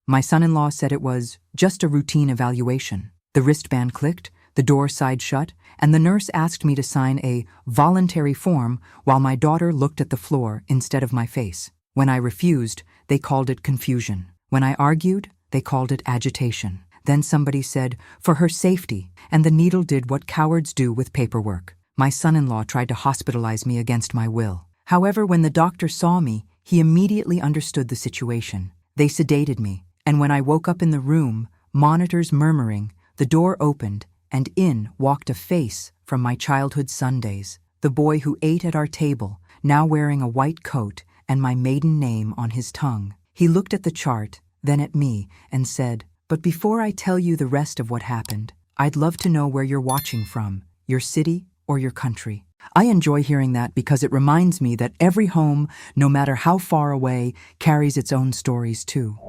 My son-in-law said it was just a routine evaluation. The wristband clicked, the door side shut, and the nurse asked me to sign a voluntary form while my daughter looked at the floor instead of my face. When I refused, they called it confusion. When I argued, they called it agitation. Then somebody said, for her safety, and the needle did what cowards do with paperwork. My son-in-law tried to hospitalize me against my will. However, when the doctor saw me, he immediately understood the situation. They sedated me, and when I woke up in the room, monitors murmuring, the door opened, and in walked a face from my childhood Sundays, the boy who ate at our table, now wearing a white coat and my maiden name on his tongue. He looked at the chart, then at me, and said, "But before I tell you the rest of what happened, I'd love to know where you're watching from, your city or your country." I enjoy hearing that because it reminds me that every home, no matter how far away, carries its own stories too.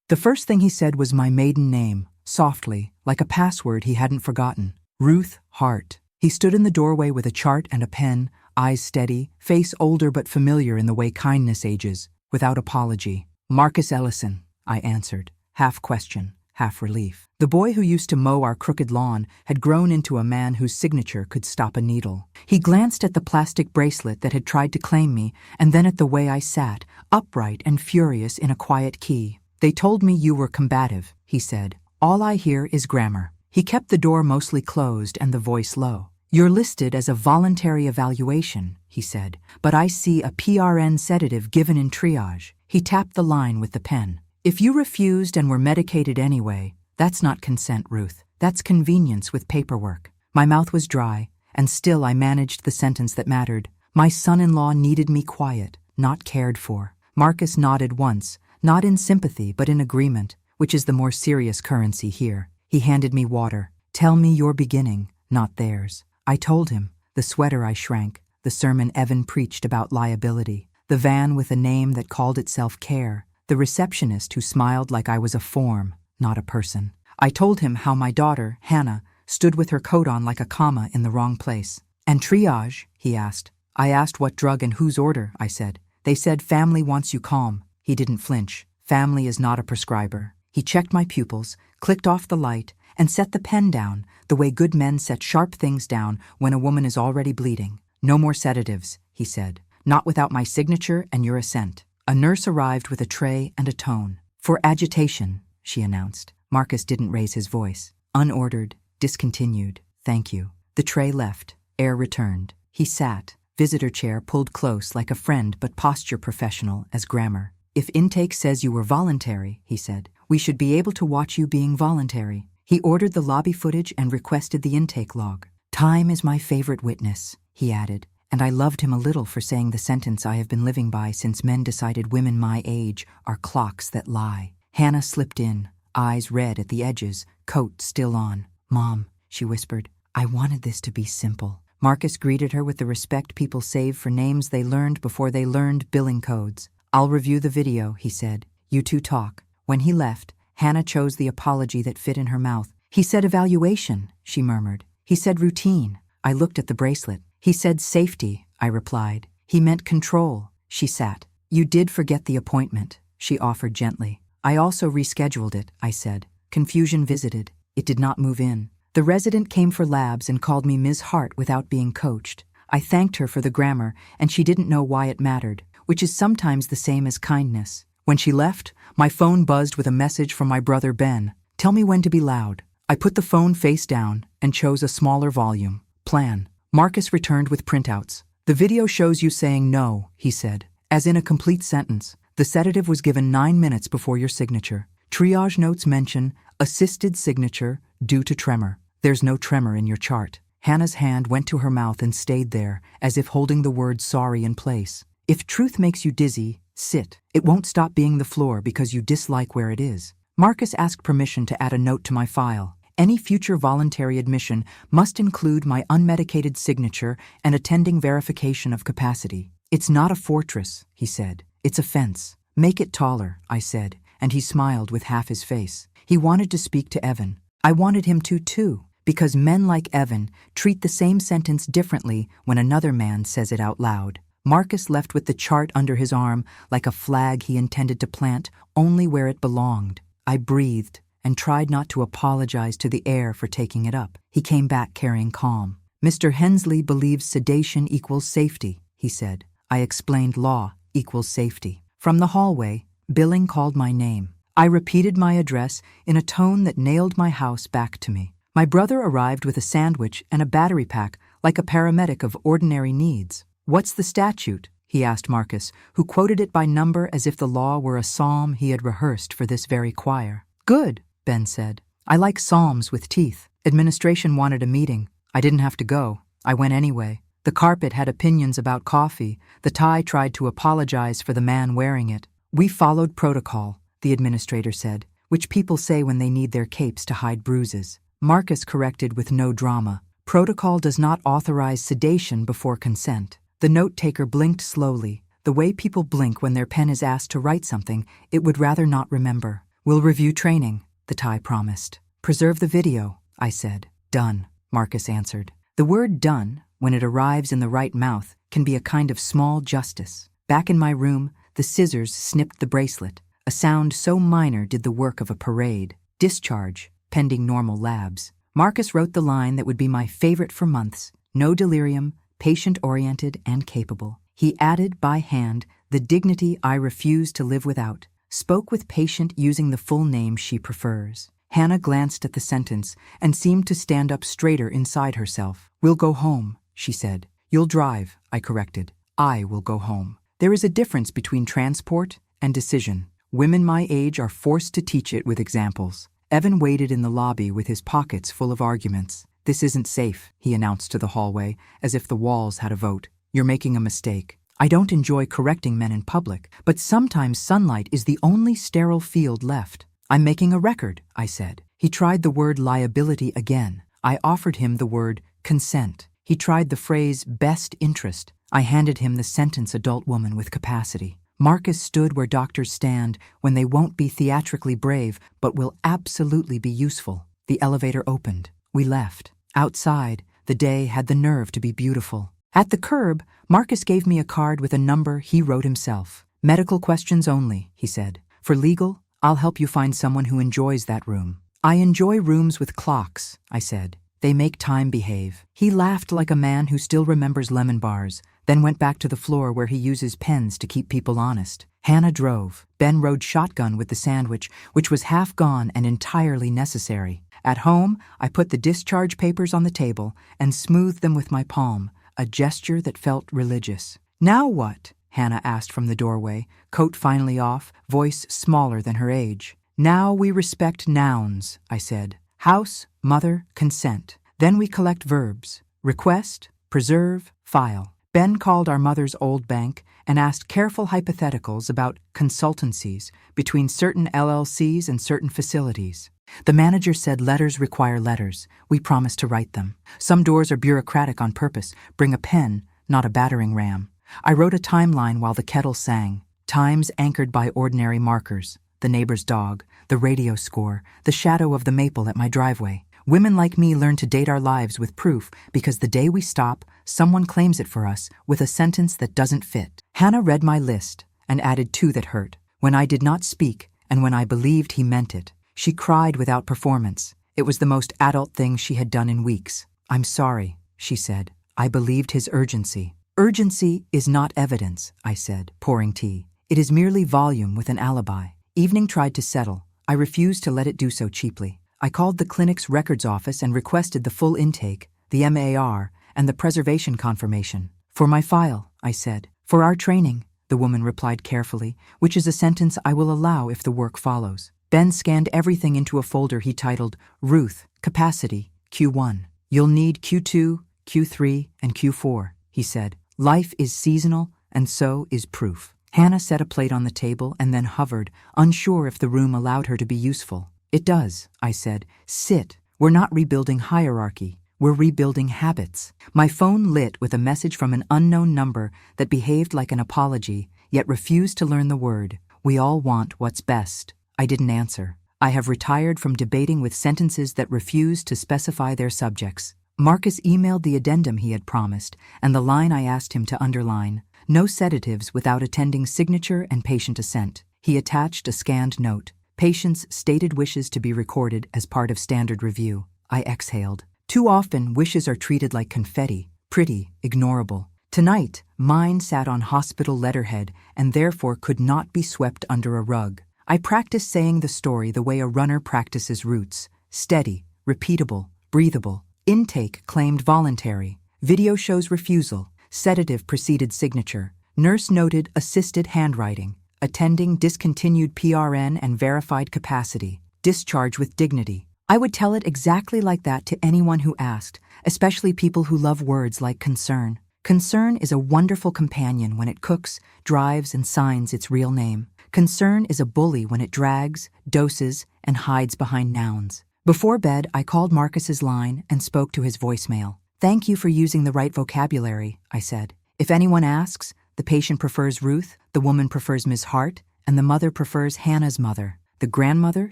The first thing he said was my maiden name, softly, like a password he hadn't forgotten. Ruth Hart. He stood in the doorway with a chart and a pen, eyes steady, face older but familiar in the way kindness ages, without apology. "Marcus Ellison," I answered, half question, half relief. The boy who used to mow our crooked lawn had grown into a man whose signature could stop a needle. He glanced at the plastic bracelet that had tried to claim me, and then at the way I sat, upright and furious in a quiet key. "They told me you were combative," he said. "All I hear is grammar." He kept the door mostly closed and the voice low. "You're listed as a voluntary evaluation," he said, "but I see a PRN sedative given in triage." He tapped the line with the pen. "If you refused and were medicated anyway, that's not consent, Ruth. That's convenience with paperwork." My mouth was dry, and still I managed the sentence that mattered. My son-in-law needed me quiet, not cared for. Marcus nodded once, not in sympathy but in agreement, which is the more serious currency here. He handed me water. "Tell me your beginning, not theirs." I told him, the sweater I shrank, the sermon Evan preached about liability, the van with a name that called itself Care, the receptionist who smiled like I was a form, not a person. I told him how my daughter, Hannah, stood with her coat on like a comma in the wrong place. "And triage?" he asked. I asked what drug and whose order, I said. "They said family wants you calm." He didn't flinch. "Family is not a prescriber." He checked my pupils, clicked off the light, and set the pen down, the way good men set sharp things down when a woman is already bleeding. "No more sedatives," he said. "Not without my signature and your assent." A nurse arrived with a tray and a tone. "For agitation," she announced. Marcus didn't raise his voice. "Unordered, discontinued, thank you." The tray left. Air returned. He sat, visitor chair pulled close like a friend but posture professional as grammar. "If intake says you were voluntary," he said, "we should be able to watch you being voluntary." He ordered the lobby footage and requested the intake log. "Time is my favorite witness," he added, and I loved him a little for saying the sentence I have been living by since men decided women my age are clocks that lie. Hannah slipped in, eyes red at the edges, coat still on. "Mom," she whispered, "I wanted this to be simple." Marcus greeted her with the respect people save for names they learned before they learned billing codes. "I'll review the video," he said. "You two talk." When he left, Hannah chose the apology that fit in her mouth. "He said evaluation," she murmured. "He said routine." I looked at the bracelet. "He said safety," I replied. "He meant control." She sat. "You did forget the appointment," she offered gently. "I also rescheduled it," I said. Confusion visited. It did not move in. The resident came for labs and called me Ms. Hart without being coached. I thanked her for the grammar, and she didn't know why it mattered, which is sometimes the same as kindness. When she left, my phone buzzed with a message from my brother Ben. "Tell me when to be loud." I put the phone face down and chose a smaller volume. Plan. Marcus returned with printouts. "The video shows you saying no," he said, as in a complete sentence. "The sedative was given 9 minutes before your signature. Triage notes mention assisted signature due to tremor. There's no tremor in your chart." Hannah's hand went to her mouth and stayed there, as if holding the word sorry in place. "If truth makes you dizzy, sit. It won't stop being the floor because you dislike where it is." Marcus asked permission to add a note to my file. Any future voluntary admission must include my unmedicated signature and attending verification of capacity. "It's not a fortress," he said. "It's a fence. Make it taller," I said, and he smiled with half his face. He wanted to speak to Evan. I wanted him to too, because men like Evan treat the same sentence differently when another man says it out loud. Marcus left with the chart under his arm like a flag he intended to plant only where it belonged. I breathed and tried not to apologize to the air for taking it up. He came back carrying calm. Mr. Hensley believes sedation equals safety, he said. I explained law equals safety. From the hallway, Billing called my name. I repeated my address in a tone that nailed my house back to me. My brother arrived with a sandwich and a battery pack like a paramedic of ordinary needs. "What's the statute?" he asked Marcus, who quoted it by number as if the law were a psalm he had rehearsed for this very choir. "Good," Ben said. "I like psalms with teeth. Administration wanted a meeting. I didn't have to go. I went anyway. The carpet had opinions about coffee. The tie tried to apologize for the man wearing it. We followed protocol," the administrator said, which people say when they need their capes to hide bruises. Marcus corrected with no drama. "Protocol does not authorize sedation before consent." The note-taker blinked slowly, the way people blink when their pen is asked to write something it would rather not remember. "We'll review training," the tie promised. "Preserve the video," I said. "Done," Marcus answered. The word done, when it arrives in the right mouth, can be a kind of small justice. Back in my room, the scissors snipped the bracelet. A sound so minor did the work of a parade. Discharge, pending normal labs. Marcus wrote the line that would be my favorite for months. No delirium, patient-oriented and capable. He added, by hand, the dignity I refuse to live without. Spoke with patient using the full name she prefers. Hannah glanced at the sentence and seemed to stand up straighter inside herself. "We'll go home," she said. "You'll drive," I corrected. "I will go home." There is a difference between transport and decision. Women my age are forced to teach it with examples. Evan waited in the lobby with his pockets full of arguments. "This isn't safe," he announced to the hallway, as if the walls had a vote. "You're making a mistake." I don't enjoy correcting men in public, but sometimes sunlight is the only sterile field left. "I'm making a record," I said. He tried the word liability again. I offered him the word consent. He tried the phrase best interest. I handed him the sentence adult woman with capacity. Marcus stood where doctors stand when they won't be theatrically brave but will absolutely be useful. The elevator opened. We left. Outside, the day had the nerve to be beautiful. At the curb, Marcus gave me a card with a number he wrote himself. "Medical questions only," he said. "For legal, I'll help you find someone who enjoys that room." "I enjoy rooms with clocks," I said. "They make time behave." He laughed like a man who still remembers lemon bars, then went back to the floor where he uses pens to keep people honest. Hannah drove. Ben rode shotgun with the sandwich, which was half gone and entirely necessary. At home, I put the discharge papers on the table and smoothed them with my palm, a gesture that felt religious. "Now what?" Hannah asked from the doorway, coat finally off, voice smaller than her age. "Now we respect nouns," I said. "House, mother, consent. Then we collect verbs. Request, preserve, file." Ben called our mother's old bank and asked careful hypotheticals about consultancies between certain LLCs and certain facilities. The manager said letters require letters. We promised to write them. Some doors are bureaucratic on purpose. Bring a pen, not a battering ram. I wrote a timeline while the kettle sang. Times anchored by ordinary markers. The neighbor's dog, the radio score, the shadow of the maple at my driveway. Women like me learn to date our lives with proof because the day we stop, someone claims it for us with a sentence that doesn't fit. Hannah read my list and added two that hurt. When I did not speak and when I believed he meant it. She cried without performance. It was the most adult thing she had done in weeks. "I'm sorry," she said. "I believed his urgency." "Urgency is not evidence," I said, pouring tea. "It is merely volume with an alibi." Evening tried to settle. I refused to let it do so cheaply. I called the clinic's records office and requested the full intake, the MAR, and the preservation confirmation. "For my file," I said. "For our training," the woman replied carefully, which is a sentence I will allow if the work follows. Ben scanned everything into a folder he titled Ruth, Capacity, Q1. "You'll need Q2, Q3, and Q4, he said. "Life is seasonal, and so is proof." Hannah set a plate on the table and then hovered, unsure if the room allowed her to be useful. "It does," I said. "Sit. We're not rebuilding hierarchy. We're rebuilding habits." My phone lit with a message from an unknown number that behaved like an apology, yet refused to learn the word. "We all want what's best." I didn't answer. I have retired from debating with sentences that refuse to specify their subjects. Marcus emailed the addendum he had promised and the line I asked him to underline. No sedatives without attending signature and patient assent. He attached a scanned note. Patient's stated wishes to be recorded as part of standard review. I exhaled. Too often, wishes are treated like confetti, pretty, ignorable. Tonight, mine sat on hospital letterhead and therefore could not be swept under a rug. I practiced saying the story the way a runner practices routes. Steady, repeatable, breathable. Intake claimed voluntary. Video shows refusal. Sedative preceded signature. Nurse noted assisted handwriting. Attending discontinued PRN and verified capacity. Discharge with dignity. I would tell it exactly like that to anyone who asked, especially people who love words like concern. Concern is a wonderful companion when it cooks, drives, and signs its real name. Concern is a bully when it drags, doses, and hides behind nouns. Before bed, I called Marcus's line and spoke to his voicemail. "Thank you for using the right vocabulary," I said. "If anyone asks, the patient prefers Ruth, the woman prefers Ms. Hart, and the mother prefers Hannah's mother. The grandmother,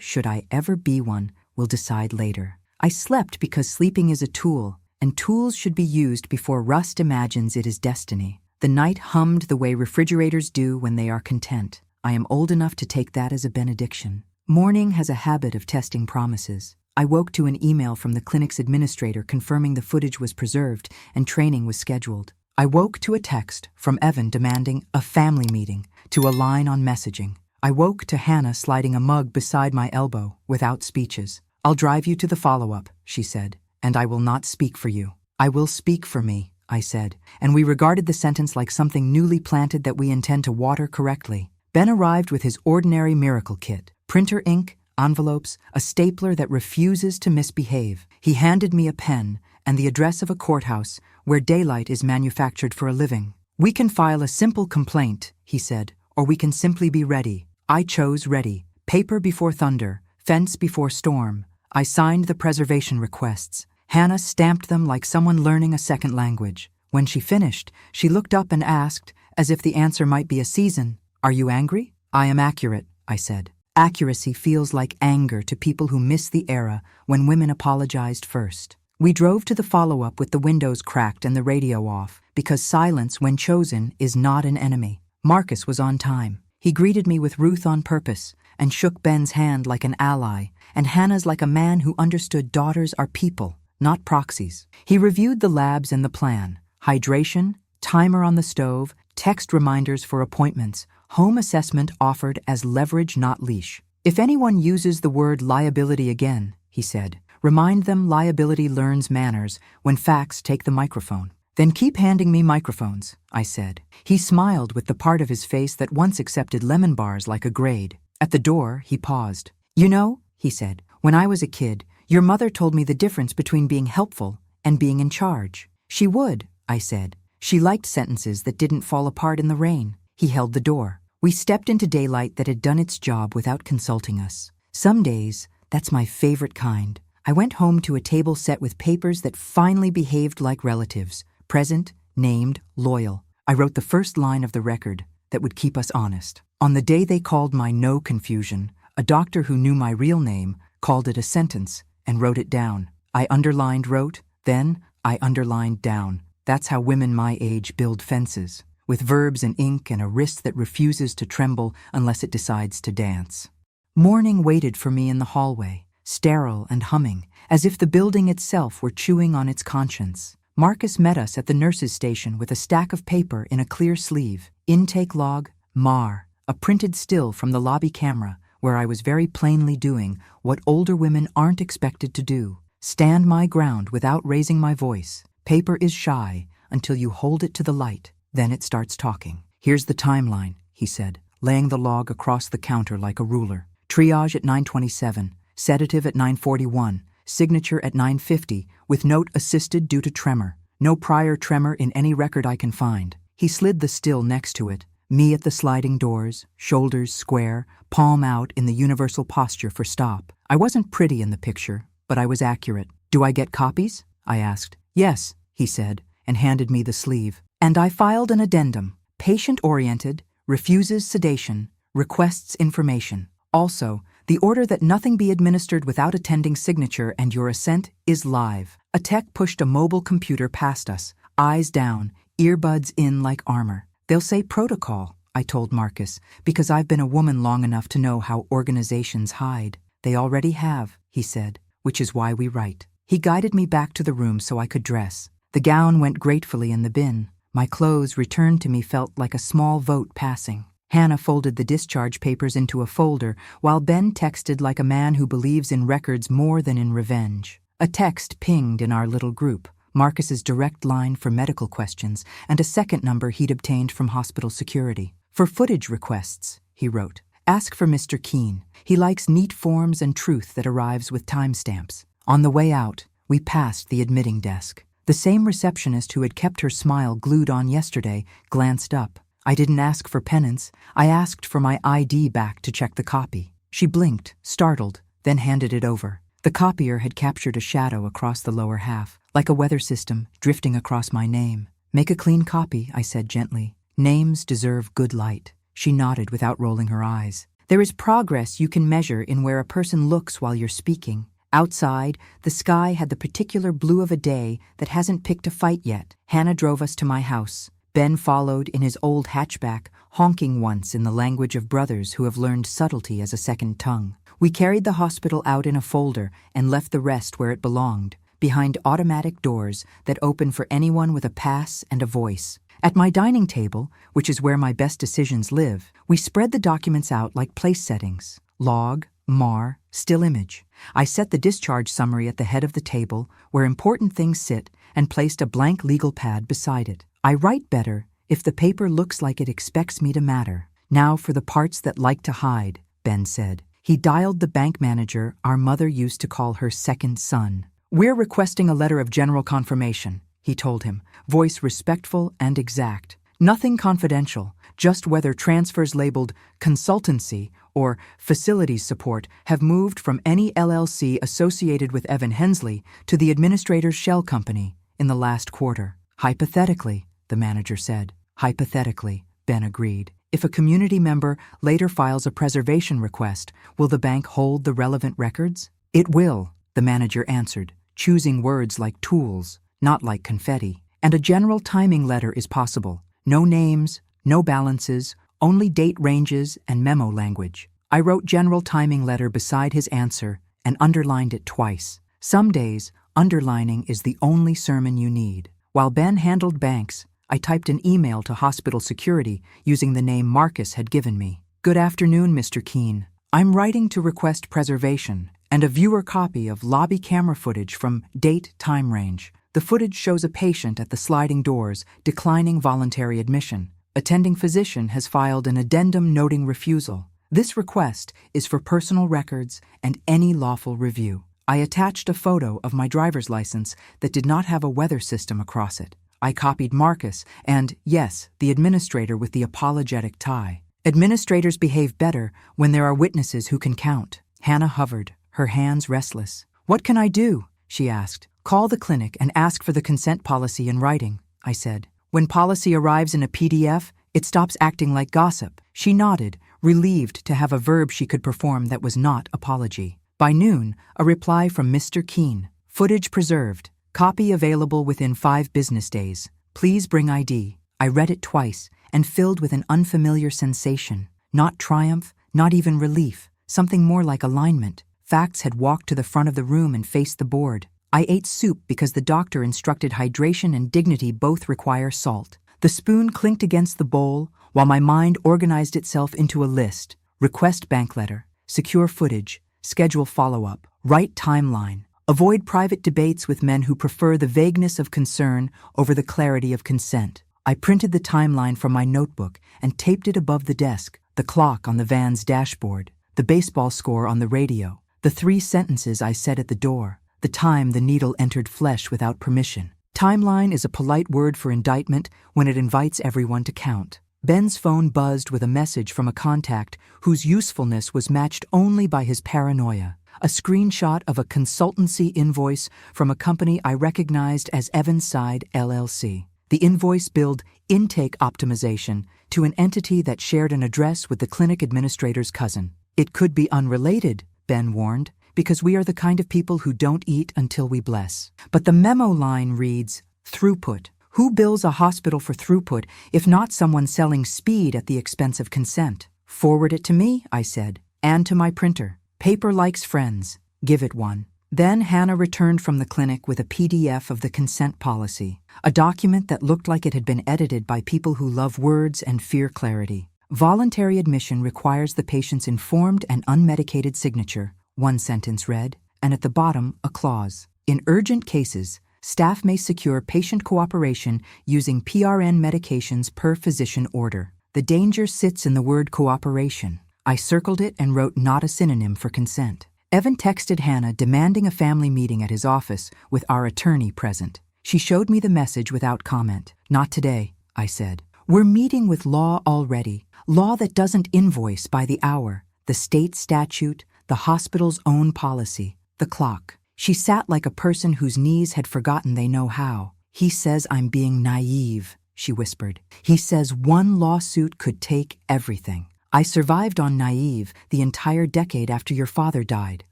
should I ever be one, will decide later." I slept because sleeping is a tool, and tools should be used before rust imagines it is destiny. The night hummed the way refrigerators do when they are content. I am old enough to take that as a benediction. Morning has a habit of testing promises. I woke to an email from the clinic's administrator confirming the footage was preserved and training was scheduled. I woke to a text from Evan demanding a family meeting, to a line on messaging. I woke to Hannah sliding a mug beside my elbow, without speeches. "I'll drive you to the follow-up," she said, "and I will not speak for you." "I will speak for me," I said, and we regarded the sentence like something newly planted that we intend to water correctly. Ben arrived with his ordinary miracle kit, printer ink, envelopes, a stapler that refuses to misbehave. He handed me a pen and the address of a courthouse where daylight is manufactured for a living. "We can file a simple complaint," he said, "or we can simply be ready." I chose ready. Paper before thunder, fence before storm. I signed the preservation requests. Hannah stamped them like someone learning a second language. When she finished, she looked up and asked, as if the answer might be a season, "Are you angry?" "I am accurate," I said. Accuracy feels like anger to people who miss the era when women apologized first. We drove to the follow-up with the windows cracked and the radio off, because silence, when chosen, is not an enemy. Marcus was on time. He greeted me with Ruth on purpose and shook Ben's hand like an ally, and Hannah's like a man who understood daughters are people, not proxies. He reviewed the labs and the plan: hydration, timer on the stove, text reminders for appointments, home assessment offered as leverage, not leash. "If anyone uses the word liability again," he said, "remind them liability learns manners when facts take the microphone." "Then keep handing me microphones," I said. He smiled with the part of his face that once accepted lemon bars like a grade. At the door, he paused. "You know," he said, "when I was a kid, your mother told me the difference between being helpful and being in charge." "She would," I said. She liked sentences that didn't fall apart in the rain. He held the door. We stepped into daylight that had done its job without consulting us. Some days, that's my favorite kind. I went home to a table set with papers that finally behaved like relatives. Present, named, loyal. I wrote the first line of the record that would keep us honest. On the day they called my no confusion, a doctor who knew my real name called it a sentence and wrote it down. I underlined wrote, then I underlined down. That's how women my age build fences, with verbs and ink and a wrist that refuses to tremble unless it decides to dance. Morning waited for me in the hallway, sterile and humming, as if the building itself were chewing on its conscience. Marcus met us at the nurse's station with a stack of paper in a clear sleeve. Intake log, Mar, a printed still from the lobby camera, where I was very plainly doing what older women aren't expected to do. Stand my ground without raising my voice. Paper is shy until you hold it to the light. Then it starts talking. "Here's the timeline," he said, laying the log across the counter like a ruler. "Triage at 9:27, sedative at 9:41, signature at 9:50, with note assisted due to tremor. No prior tremor in any record I can find." He slid the still next to it, me at the sliding doors, shoulders square, palm out in the universal posture for stop. I wasn't pretty in the picture, but I was accurate. "Do I get copies?" I asked. "Yes," he said, and handed me the sleeve. And I filed an addendum. Patient-oriented, refuses sedation, requests information. Also, the order that nothing be administered without attending signature and your assent is live. A tech pushed a mobile computer past us, eyes down, earbuds in like armor. They'll say protocol, I told Marcus, because I've been a woman long enough to know how organizations hide. They already have, he said, which is why we write. He guided me back to the room so I could dress. The gown went gratefully in the bin. My clothes returned to me felt like a small vote passing. Hannah folded the discharge papers into a folder, while Ben texted like a man who believes in records more than in revenge. A text pinged in our little group, Marcus's direct line for medical questions, and a second number he'd obtained from hospital security. For footage requests, he wrote, ask for Mr. Keene. He likes neat forms and truth that arrives with timestamps. On the way out, we passed the admitting desk. The same receptionist who had kept her smile glued on yesterday glanced up. I didn't ask for penance. I asked for my ID back to check the copy. She blinked, startled, then handed it over. The copier had captured a shadow across the lower half, like a weather system drifting across my name. Make a clean copy, I said gently. Names deserve good light. She nodded without rolling her eyes. There is progress you can measure in where a person looks while you're speaking. Outside, the sky had the particular blue of a day that hasn't picked a fight yet. Hannah drove us to my house. Ben followed in his old hatchback, honking once in the language of brothers who have learned subtlety as a second tongue. We carried the hospital out in a folder and left the rest where it belonged, behind automatic doors that open for anyone with a pass and a voice. At my dining table, which is where my best decisions live, we spread the documents out like place settings. Log, MAR, still image. I set the discharge summary at the head of the table, where important things sit, and placed a blank legal pad beside it. I write better if the paper looks like it expects me to matter. Now for the parts that like to hide, Ben said. He dialed the bank manager our mother used to call her second son. We're requesting a letter of general confirmation, he told him, voice respectful and exact. Nothing confidential, just whether transfers labeled consultancy or facilities support have moved from any LLC associated with Evan Hensley to the administrator's shell company in the last quarter. Hypothetically, the manager said. Hypothetically, Ben agreed. If a community member later files a preservation request, will the bank hold the relevant records? It will, the manager answered, choosing words like tools, not like confetti. And a general timing letter is possible. No names, no balances, only date ranges and memo language. I wrote general timing letter beside his answer and underlined it twice. Some days, underlining is the only sermon you need. While Ben handled banks, I typed an email to hospital security using the name Marcus had given me. Good afternoon, Mr. Keene. I'm writing to request preservation and a viewer copy of lobby camera footage from date time range. The footage shows a patient at the sliding doors declining voluntary admission. Attending physician has filed an addendum noting refusal. This request is for personal records and any lawful review. I attached a photo of my driver's license that did not have a weather system across it. I copied Marcus and, yes, the administrator with the apologetic tie. Administrators behave better when there are witnesses who can count. Hannah hovered, her hands restless. What can I do? She asked. Call the clinic and ask for the consent policy in writing, I said. When policy arrives in a PDF, it stops acting like gossip. She nodded, relieved to have a verb she could perform that was not apology. By noon, a reply from Mr. Keene. Footage preserved. Copy available within 5 business days. Please bring ID. I read it twice and filled with an unfamiliar sensation. Not triumph, not even relief. Something more like alignment. Facts had walked to the front of the room and faced the board. I ate soup because the doctor instructed hydration and dignity both require salt. The spoon clinked against the bowl while my mind organized itself into a list. Request bank letter. Secure footage. Schedule follow-up. Write timeline. Avoid private debates with men who prefer the vagueness of concern over the clarity of consent. I printed the timeline from my notebook and taped it above the desk, the clock on the van's dashboard, the baseball score on the radio, the 3 sentences I said at the door, the time the needle entered flesh without permission. Timeline is a polite word for indictment when it invites everyone to count. Ben's phone buzzed with a message from a contact whose usefulness was matched only by his paranoia. A screenshot of a consultancy invoice from a company I recognized as Evanside LLC. The invoice billed intake optimization to an entity that shared an address with the clinic administrator's cousin. It could be unrelated, Ben warned. because we are the kind of people who don't eat until we bless. But the memo line reads, throughput. Who bills a hospital for throughput if not someone selling speed at the expense of consent? Forward it to me, I said, and to my printer. Paper likes friends. Give it one. Then Hannah returned from the clinic with a PDF of the consent policy, a document that looked like it had been edited by people who love words and fear clarity. Voluntary admission requires the patient's informed and unmedicated signature, one sentence read, and at the bottom, a clause. In urgent cases, staff may secure patient cooperation using PRN medications per physician order. The danger sits in the word cooperation. I circled it and wrote not a synonym for consent. Evan texted Hannah demanding a family meeting at his office with our attorney present. She showed me the message without comment. Not today, I said. We're meeting with law already. Law that doesn't invoice by the hour. The state statute, the hospital's own policy, the clock. She sat like a person whose knees had forgotten they know how. He says I'm being naive, she whispered. He says one lawsuit could take everything. I survived on naive the entire decade after your father died,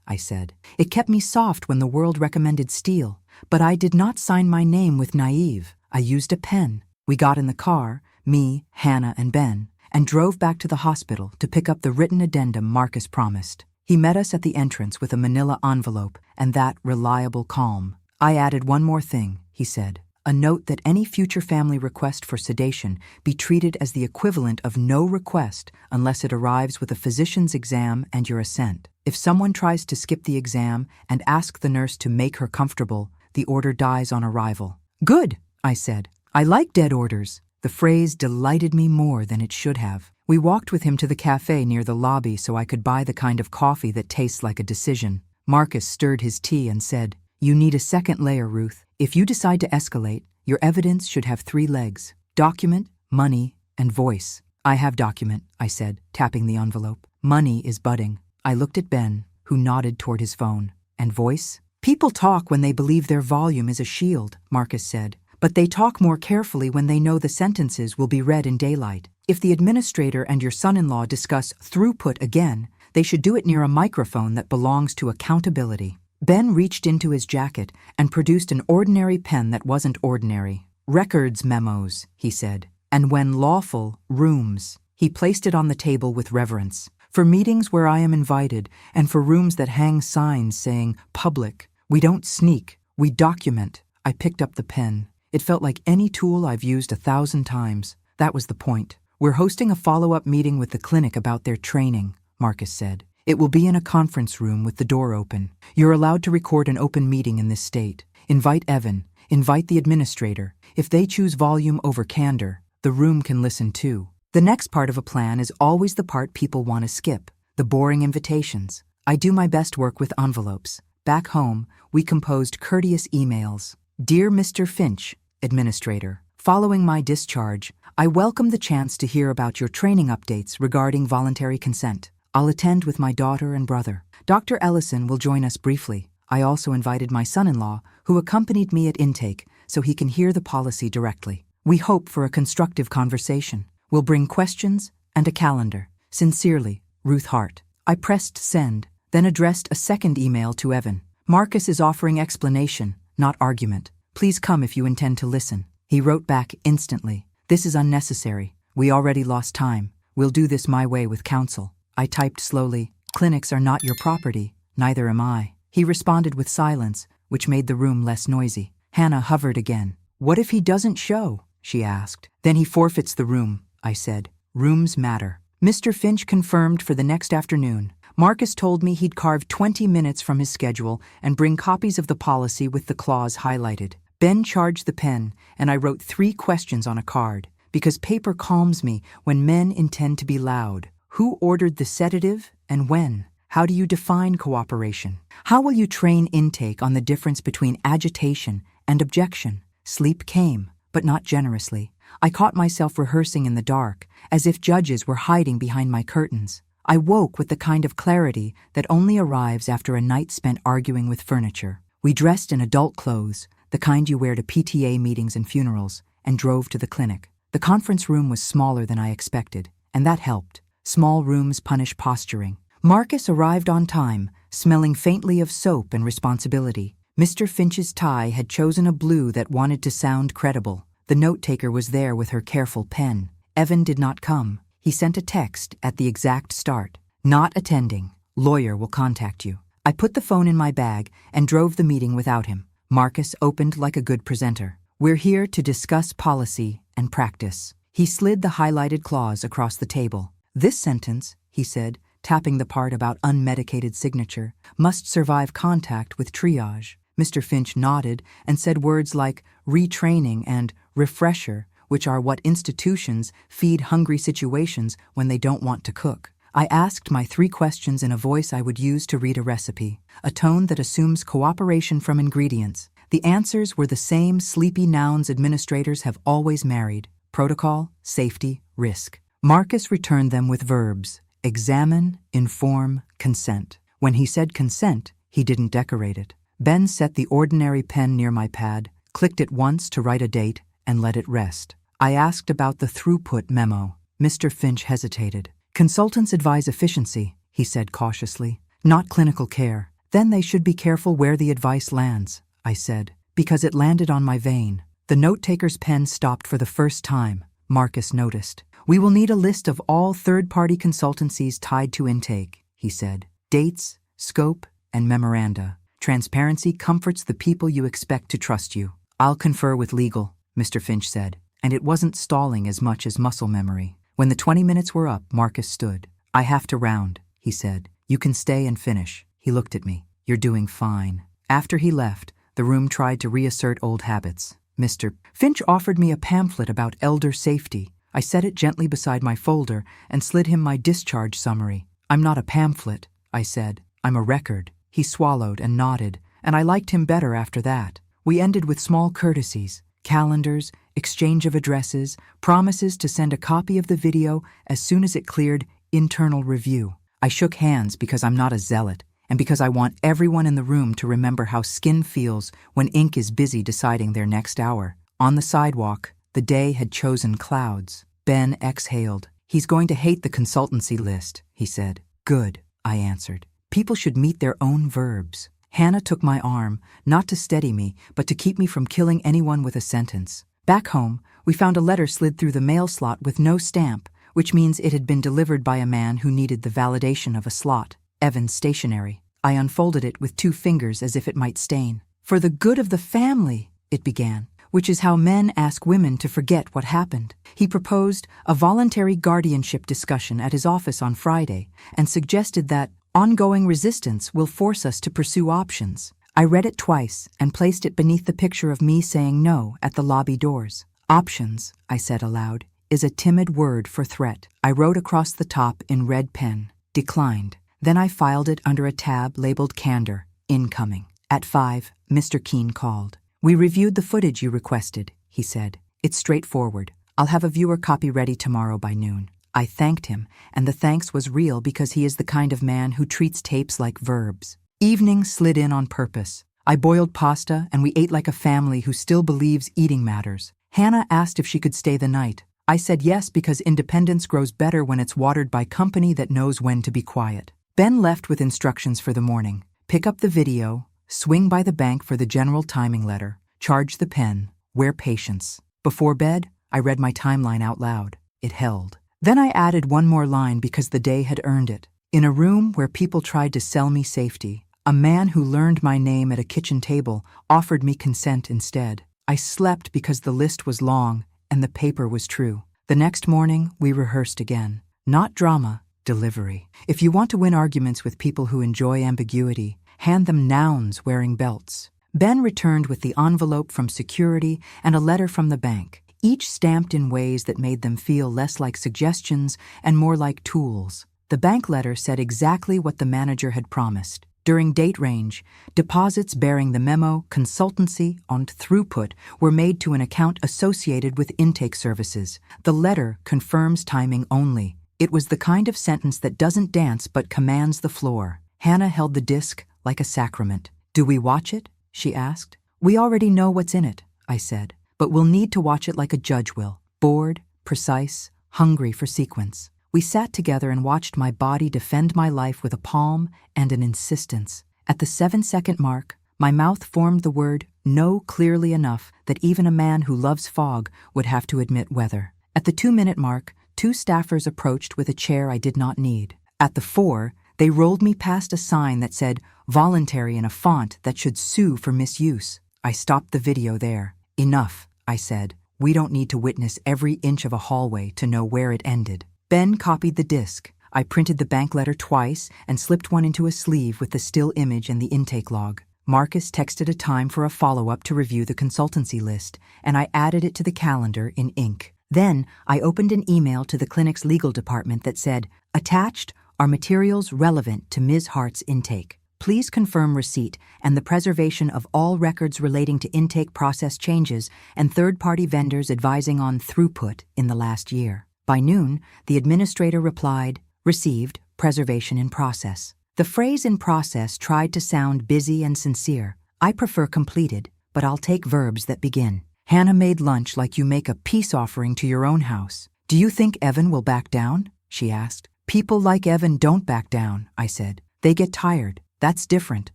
I said. It kept me soft when the world recommended steel, but I did not sign my name with naive. I used a pen. We got in the car, me, Hannah, and Ben, and drove back to the hospital to pick up the written addendum Marcus promised. He met us at the entrance with a manila envelope and that reliable calm. I added one more thing, he said. A note that any future family request for sedation be treated as the equivalent of no request unless it arrives with a physician's exam and your assent. If someone tries to skip the exam and ask the nurse to make her comfortable, the order dies on arrival. Good, I said. I like dead orders. The phrase delighted me more than it should have. We walked with him to the cafe near the lobby so I could buy the kind of coffee that tastes like a decision. Marcus stirred his tea and said, "You need a second layer, Ruth. If you decide to escalate, your evidence should have 3 legs: document, money, and voice." I have document, I said, tapping the envelope. Money is budding. I looked at Ben, who nodded toward his phone. And voice? People talk when they believe their volume is a shield, Marcus said. But they talk more carefully when they know the sentences will be read in daylight. If the administrator and your son-in-law discuss throughput again, they should do it near a microphone that belongs to accountability. Ben reached into his jacket and produced an ordinary pen that wasn't ordinary. Records memos, he said. And when lawful, rooms. He placed it on the table with reverence. For meetings where I am invited, and for rooms that hang signs saying, public. We don't sneak, we document. I picked up the pen. It felt like any tool I've used 1,000 times. That was the point. We're hosting a follow-up meeting with the clinic about their training, Marcus said. It will be in a conference room with the door open. You're allowed to record an open meeting in this state. Invite Evan. Invite the administrator. If they choose volume over candor, the room can listen too. The next part of a plan is always the part people want to skip, the boring invitations. I do my best work with envelopes. Back home, we composed courteous emails. Dear Mr. Finch, Administrator, following my discharge, I welcome the chance to hear about your training updates regarding voluntary consent. I'll attend with my daughter and brother. Dr. Ellison will join us briefly. I also invited my son-in-law, who accompanied me at intake, so he can hear the policy directly. We hope for a constructive conversation. We'll bring questions and a calendar. Sincerely, Ruth Hart. I pressed send, then addressed a second email to Evan. Marcus is offering explanation, not argument. Please come if you intend to listen. He wrote back instantly. This is unnecessary. We already lost time. We'll do this my way with counsel. I typed slowly, clinics are not your property, neither am I. He responded with silence, which made the room less noisy. Hannah hovered again. What if he doesn't show? She asked. Then he forfeits the room, I said. Rooms matter. Mr. Finch confirmed for the next afternoon. Marcus told me he'd carve 20 minutes from his schedule and bring copies of the policy with the clause highlighted. Ben charged the pen, and I wrote 3 questions on a card, because paper calms me when men intend to be loud. Who ordered the sedative and when? How do you define cooperation? How will you train intake on the difference between agitation and objection? Sleep came, but not generously. I caught myself rehearsing in the dark, as if judges were hiding behind my curtains. I woke with the kind of clarity that only arrives after a night spent arguing with furniture. We dressed in adult clothes, the kind you wear to PTA meetings and funerals, and drove to the clinic. The conference room was smaller than I expected, and that helped. Small rooms punish posturing. Marcus arrived on time, smelling faintly of soap and responsibility. Mr. Finch's tie had chosen a blue that wanted to sound credible. The note-taker was there with her careful pen. Evan did not come. He sent a text at the exact start. Not attending. Lawyer will contact you. I put the phone in my bag and drove the meeting without him. Marcus opened like a good presenter. We're here to discuss policy and practice. He slid the highlighted clause across the table. This sentence, he said, tapping the part about unmedicated signature, must survive contact with triage. Mr. Finch nodded and said words like retraining and refresher, which are what institutions feed hungry situations when they don't want to cook. I asked my 3 questions in a voice I would use to read a recipe, a tone that assumes cooperation from ingredients. The answers were the same sleepy nouns administrators have always married: protocol, safety, risk. Marcus returned them with verbs: examine, inform, consent. When he said consent, he didn't decorate it. Ben set the ordinary pen near my pad, clicked it once to write a date, and let it rest. I asked about the throughput memo. Mr. Finch hesitated. Consultants advise efficiency, he said cautiously, not clinical care. Then they should be careful where the advice lands, I said, because it landed on my vein. The note-taker's pen stopped for the first time, Marcus noticed. We will need a list of all third-party consultancies tied to intake, he said. Dates, scope, and memoranda. Transparency comforts the people you expect to trust you. I'll confer with legal, Mr. Finch said, and it wasn't stalling as much as muscle memory. When the 20 minutes were up, Marcus stood. I have to round, he said. You can stay and finish. He looked at me. You're doing fine. After he left, the room tried to reassert old habits. Mr. Finch offered me a pamphlet about elder safety. I set it gently beside my folder and slid him my discharge summary. I'm not a pamphlet, I said. I'm a record. He swallowed and nodded, and I liked him better after that. We ended with small courtesies, calendars, exchange of addresses, promises to send a copy of the video as soon as it cleared internal review. I shook hands because I'm not a zealot, and because I want everyone in the room to remember how skin feels when ink is busy deciding their next hour. On the sidewalk, the day had chosen clouds. Ben exhaled. He's going to hate the consultancy list, he said. Good, I answered. People should meet their own verbs. Hannah took my arm, not to steady me, but to keep me from killing anyone with a sentence. Back home, we found a letter slid through the mail slot with no stamp, which means it had been delivered by a man who needed the validation of a slot. Evans Stationery. I unfolded it with 2 fingers as if it might stain. For the good of the family, it began, which is how men ask women to forget what happened. He proposed a voluntary guardianship discussion at his office on Friday and suggested that ongoing resistance will force us to pursue options. I read it twice and placed it beneath the picture of me saying no at the lobby doors. Options, I said aloud, is a timid word for threat. I wrote across the top in red pen, declined. Then I filed it under a tab labeled Candor, incoming. At 5, Mr. Keene called. We reviewed the footage you requested, he said. It's straightforward. I'll have a viewer copy ready tomorrow by noon. I thanked him, and the thanks was real because he is the kind of man who treats tapes like verbs. Evening slid in on purpose. I boiled pasta, and we ate like a family who still believes eating matters. Hannah asked if she could stay the night. I said yes because independence grows better when it's watered by company that knows when to be quiet. Ben left with instructions for the morning. Pick up the video, swing by the bank for the general timing letter, charge the pen, wear patience. Before bed, I read my timeline out loud. It held. Then I added one more line because the day had earned it. In a room where people tried to sell me safety, a man who learned my name at a kitchen table offered me consent instead. I slept because the list was long and the paper was true. The next morning, we rehearsed again. Not drama, delivery. If you want to win arguments with people who enjoy ambiguity, hand them nouns wearing belts. Ben returned with the envelope from security and a letter from the bank, each stamped in ways that made them feel less like suggestions and more like tools. The bank letter said exactly what the manager had promised. During date range, deposits bearing the memo, consultancy, and throughput were made to an account associated with intake services. The letter confirms timing only. It was the kind of sentence that doesn't dance but commands the floor. Hannah held the disc like a sacrament. Do we watch it? She asked. We already know what's in it, I said. But we'll need to watch it like a judge will. Bored, precise, hungry for sequence. We sat together and watched my body defend my life with a palm and an insistence. At the 7-second mark, my mouth formed the word no clearly enough that even a man who loves fog would have to admit weather. At the 2-minute mark, 2 staffers approached with a chair I did not need. At the 4, they rolled me past a sign that said voluntary in a font that should sue for misuse. I stopped the video there. Enough, I said. We don't need to witness every inch of a hallway to know where it ended. Ben copied the disc. I printed the bank letter twice and slipped one into a sleeve with the still image and the intake log. Marcus texted a time for a follow-up to review the consultancy list, and I added it to the calendar in ink. Then I opened an email to the clinic's legal department that said, "Attached are materials relevant to Ms. Hart's intake. Please confirm receipt and the preservation of all records relating to intake process changes and third-party vendors advising on throughput in the last year." By noon, the administrator replied, "Received, preservation in process." The phrase "in process" tried to sound busy and sincere. I prefer completed, but I'll take verbs that begin. Hannah made lunch like you make a peace offering to your own house. "Do you think Evan will back down?" she asked. "People like Evan don't back down," I said. "They get tired. That's different."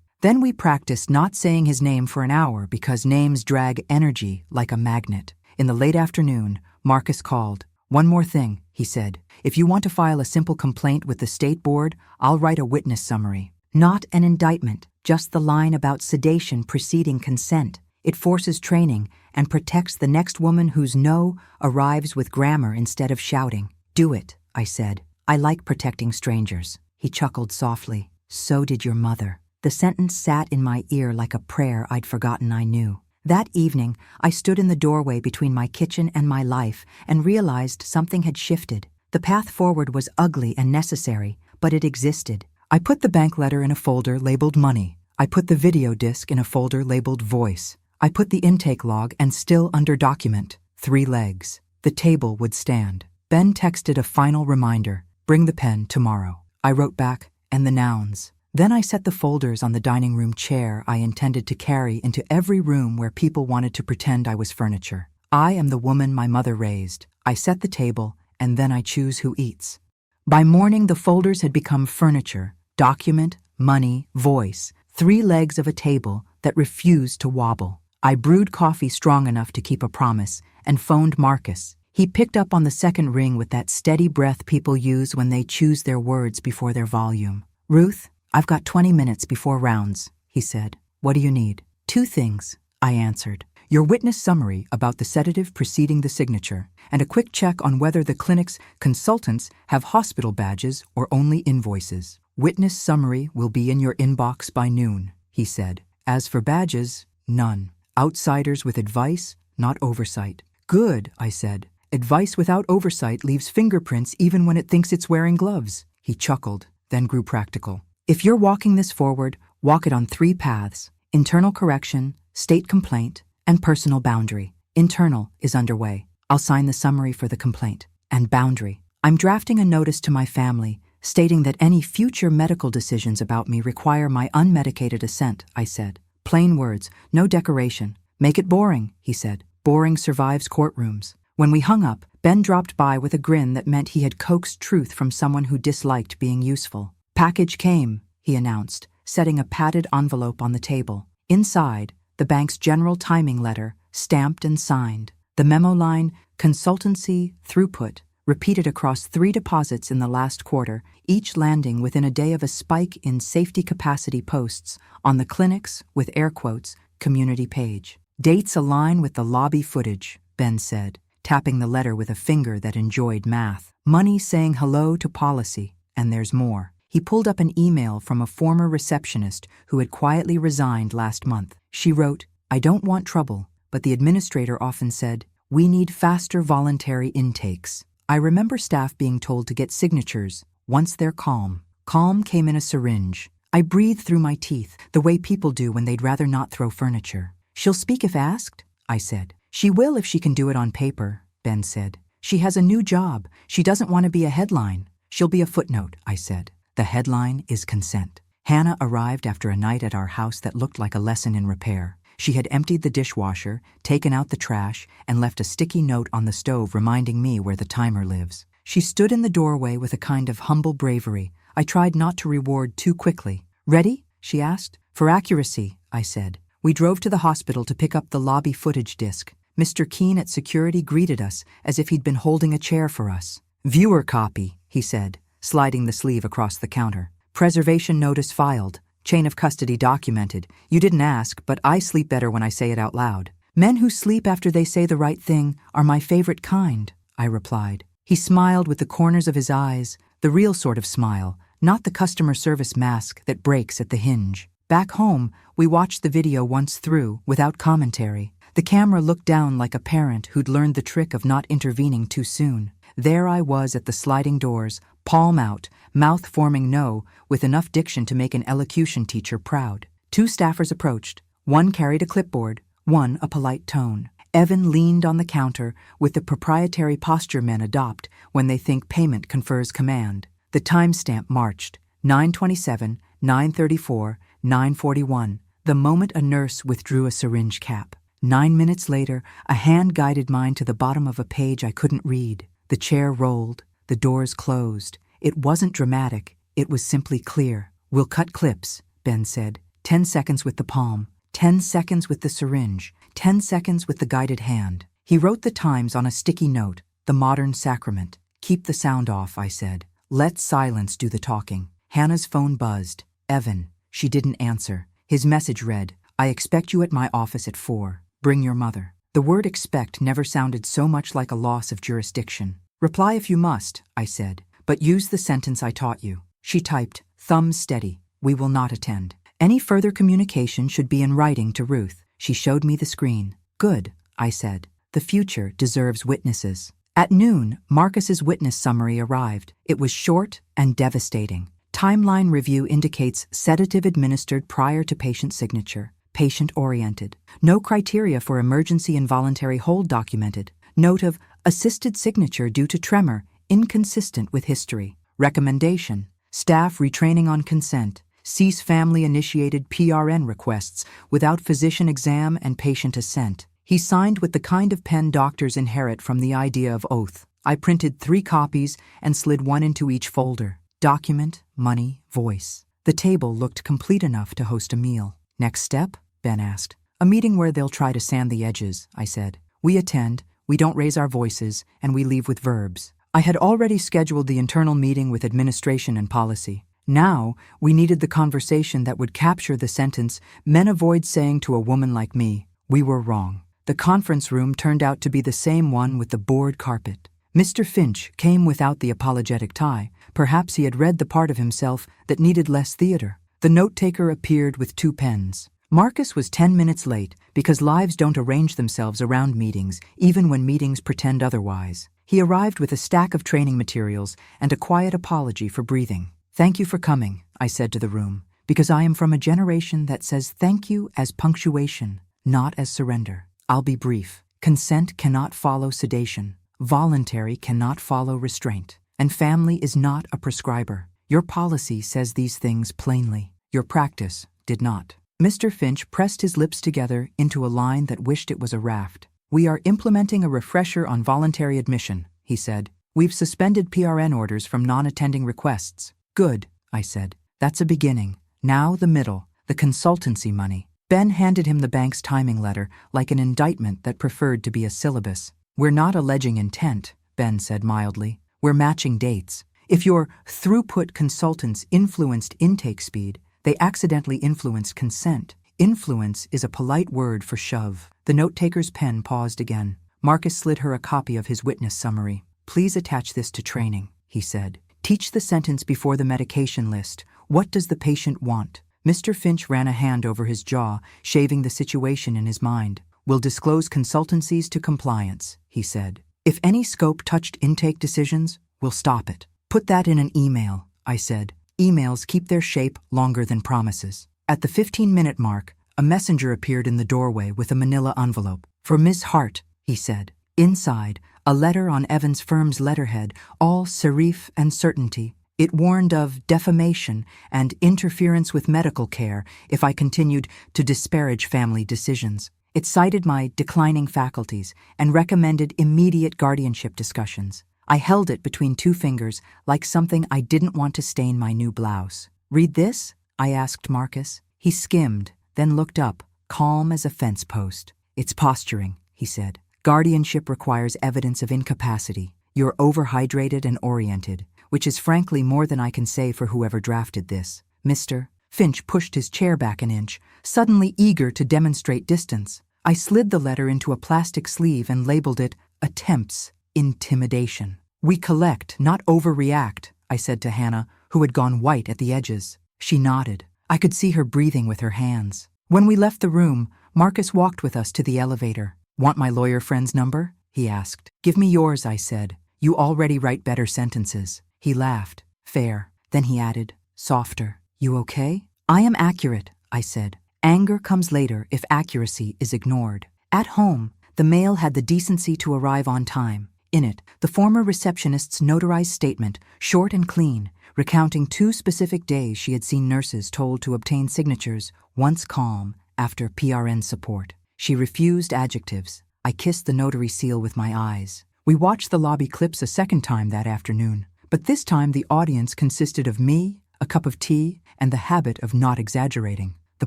Then we practiced not saying his name for an hour because names drag energy like a magnet. In the late afternoon, Marcus called. "One more thing," he said. "If you want to file a simple complaint with the state board, I'll write a witness summary. Not an indictment, just the line about sedation preceding consent. It forces training and protects the next woman whose no arrives with grammar instead of shouting." "Do it," I said. "I like protecting strangers." He chuckled softly. "So did your mother." The sentence sat in my ear like a prayer I'd forgotten I knew. That evening, I stood in the doorway between my kitchen and my life and realized something had shifted. The path forward was ugly and necessary, but it existed. I put the bank letter in a folder labeled Money. I put the video disc in a folder labeled Voice. I put the intake log and still under Document, 3 legs. The table would stand. Ben texted a final reminder, "Bring the pen tomorrow." I wrote back, "And the nouns." Then I set the folders on the dining room chair I intended to carry into every room where people wanted to pretend I was furniture. I am the woman my mother raised. I set the table, and then I choose who eats. By morning, the folders had become furniture, Document, Money, Voice, 3 legs of a table that refused to wobble. I brewed coffee strong enough to keep a promise and phoned Marcus. He picked up on the second ring with that steady breath people use when they choose their words before their volume. "Ruth, I've got 20 minutes before rounds," he said. "What do you need?" "2 things," I answered. "Your witness summary about the sedative preceding the signature, and a quick check on whether the clinic's consultants have hospital badges or only invoices." "Witness summary will be in your inbox by noon," he said. "As for badges, none. Outsiders with advice, not oversight." "Good," I said. "Advice without oversight leaves fingerprints even when it thinks it's wearing gloves." He chuckled, then grew practical. "If you're walking this forward, walk it on 3 paths: internal correction, state complaint, and personal boundary. Internal is underway. I'll sign the summary for the complaint. And boundary. I'm drafting a notice to my family stating that any future medical decisions about me require my unmedicated assent," I said. "Plain words, no decoration. Make it boring," he said. "Boring survives courtrooms." When we hung up, Ben dropped by with a grin that meant he had coaxed truth from someone who disliked being useful. "Package came," he announced, setting a padded envelope on the table. Inside, the bank's general timing letter, stamped and signed. The memo line, "Consultancy Throughput," repeated across 3 deposits in the last quarter, each landing within a day of a spike in safety capacity posts on the clinic's, with air quotes, community page. "Dates align with the lobby footage," Ben said, tapping the letter with a finger that enjoyed math. "Money saying hello to policy, and there's more." He pulled up an email from a former receptionist who had quietly resigned last month. She wrote, "I don't want trouble, but the administrator often said, we need faster voluntary intakes. I remember staff being told to get signatures once they're calm." Calm came in a syringe. I breathed through my teeth, the way people do when they'd rather not throw furniture. "She'll speak if asked," I said. "She will if she can do it on paper," Ben said. "She has a new job. She doesn't want to be a headline. She'll be a footnote," I said. "The headline is consent." Hannah arrived after a night at our house that looked like a lesson in repair. She had emptied the dishwasher, taken out the trash, and left a sticky note on the stove reminding me where the timer lives. She stood in the doorway with a kind of humble bravery. I tried not to reward too quickly. "Ready?" she asked. "For accuracy," I said. We drove to the hospital to pick up the lobby footage disc. Mr. Keene at security greeted us as if he'd been holding a chair for us. "Viewer copy," he said, sliding the sleeve across the counter. "Preservation notice filed. Chain of custody documented. You didn't ask, but I sleep better when I say it out loud." "Men who sleep after they say the right thing are my favorite kind," I replied. He smiled with the corners of his eyes, the real sort of smile, not the customer service mask that breaks at the hinge. Back home, we watched the video once through, without commentary. The camera looked down like a parent who'd learned the trick of not intervening too soon. There I was at the sliding doors, palm out, mouth forming no, with enough diction to make an elocution teacher proud. 2 staffers approached. One carried a clipboard, one a polite tone. Evan leaned on the counter with the proprietary posture men adopt when they think payment confers command. The timestamp marched. 9:27, 9:34, 9:41. The moment a nurse withdrew a syringe cap. 9 minutes later, a hand guided mine to the bottom of a page I couldn't read. The chair rolled. The doors closed. It wasn't dramatic. It was simply clear. "We'll cut clips," Ben said. 10 seconds with the palm. 10 seconds with the syringe. 10 seconds with the guided hand. He wrote the times on a sticky note. The modern sacrament. "Keep the sound off," I said. "Let silence do the talking." Hannah's phone buzzed. "Evan." She didn't answer. His message read, "I expect you at my office at 4. Bring your mother." The word expect never sounded so much like a loss of jurisdiction. "Reply if you must," I said, "but use the sentence I taught you." She typed, thumbs steady, "We will not attend. Any further communication should be in writing to Ruth." She showed me the screen. "Good," I said. "The future deserves witnesses." At noon, Marcus's witness summary arrived. It was short and devastating. Timeline review indicates sedative administered prior to patient signature. Patient-oriented. No criteria for emergency involuntary hold documented. Note of assisted signature due to tremor, inconsistent with history. Recommendation: staff retraining on consent. Cease family-initiated PRN requests without physician exam and patient assent. He signed with the kind of pen doctors inherit from the idea of oath. I printed 3 copies and slid one into each folder. Document, money, voice. The table looked complete enough to host a meal. "Next step?" Ben asked. "A meeting where they'll try to sand the edges," I said. "We attend, we don't raise our voices, and we leave with verbs." I had already scheduled the internal meeting with administration and policy. Now, we needed the conversation that would capture the sentence, "Men avoid saying to a woman like me, we were wrong." The conference room turned out to be the same one with the board carpet. Mr. Finch came without the apologetic tie. Perhaps he had read the part of himself that needed less theater. The note-taker appeared with 2 pens. Marcus was 10 minutes late because lives don't arrange themselves around meetings, even when meetings pretend otherwise. He arrived with a stack of training materials and a quiet apology for breathing. "Thank you for coming," I said to the room, "because I am from a generation that says thank you as punctuation, not as surrender. I'll be brief. Consent cannot follow sedation. Voluntary cannot follow restraint. And family is not a prescriber. Your policy says these things plainly. Your practice did not." Mr. Finch pressed his lips together into a line that wished it was a raft. "We are implementing a refresher on voluntary admission," he said. "We've suspended PRN orders from non-attending requests." "Good," I said. "That's a beginning. Now the middle, the consultancy money." Ben handed him the bank's timing letter like an indictment that preferred to be a syllabus. "We're not alleging intent," Ben said mildly. "We're matching dates. If your throughput consultants influenced intake speed, they accidentally influenced consent. Influence is a polite word for shove." The note-taker's pen paused again. Marcus slid her a copy of his witness summary. "Please attach this to training," he said. "Teach the sentence before the medication list. What does the patient want?" Mr. Finch ran a hand over his jaw, shaving the situation in his mind. "We'll disclose consultancies to compliance," he said. "If any scope touched intake decisions, we'll stop it." "Put that in an email," I said. "Emails keep their shape longer than promises." At the 15-minute mark, a messenger appeared in the doorway with a manila envelope. "For Miss Hart," he said. Inside, a letter on Evan's firm's letterhead, all serif and certainty. It warned of defamation and interference with medical care if I continued to disparage family decisions. It cited my declining faculties and recommended immediate guardianship discussions. I held it between two fingers, like something I didn't want to stain my new blouse. "Read this?" I asked Marcus. He skimmed, then looked up, calm as a fence post. "It's posturing," he said. "Guardianship requires evidence of incapacity. You're overhydrated and oriented, which is frankly more than I can say for whoever drafted this. Mr. Finch pushed his chair back an inch, suddenly eager to demonstrate distance. I slid the letter into a plastic sleeve and labeled it Attempts Intimidation. "We collect, not overreact," I said to Hannah, who had gone white at the edges. She nodded. I could see her breathing with her hands. When we left the room, Marcus walked with us to the elevator. "Want my lawyer friend's number?" he asked. "Give me yours," I said. "You already write better sentences." He laughed. "Fair." Then he added, softer, "You okay?" "I am accurate," I said. "Anger comes later if accuracy is ignored." At home, the mail had the decency to arrive on time. In it, the former receptionist's notarized statement, short and clean, recounting 2 specific days she had seen nurses told to obtain signatures, once calm, after PRN support. She refused adjectives. I kissed the notary seal with my eyes. We watched the lobby clips a second time that afternoon, but this time the audience consisted of me, a cup of tea, and the habit of not exaggerating. The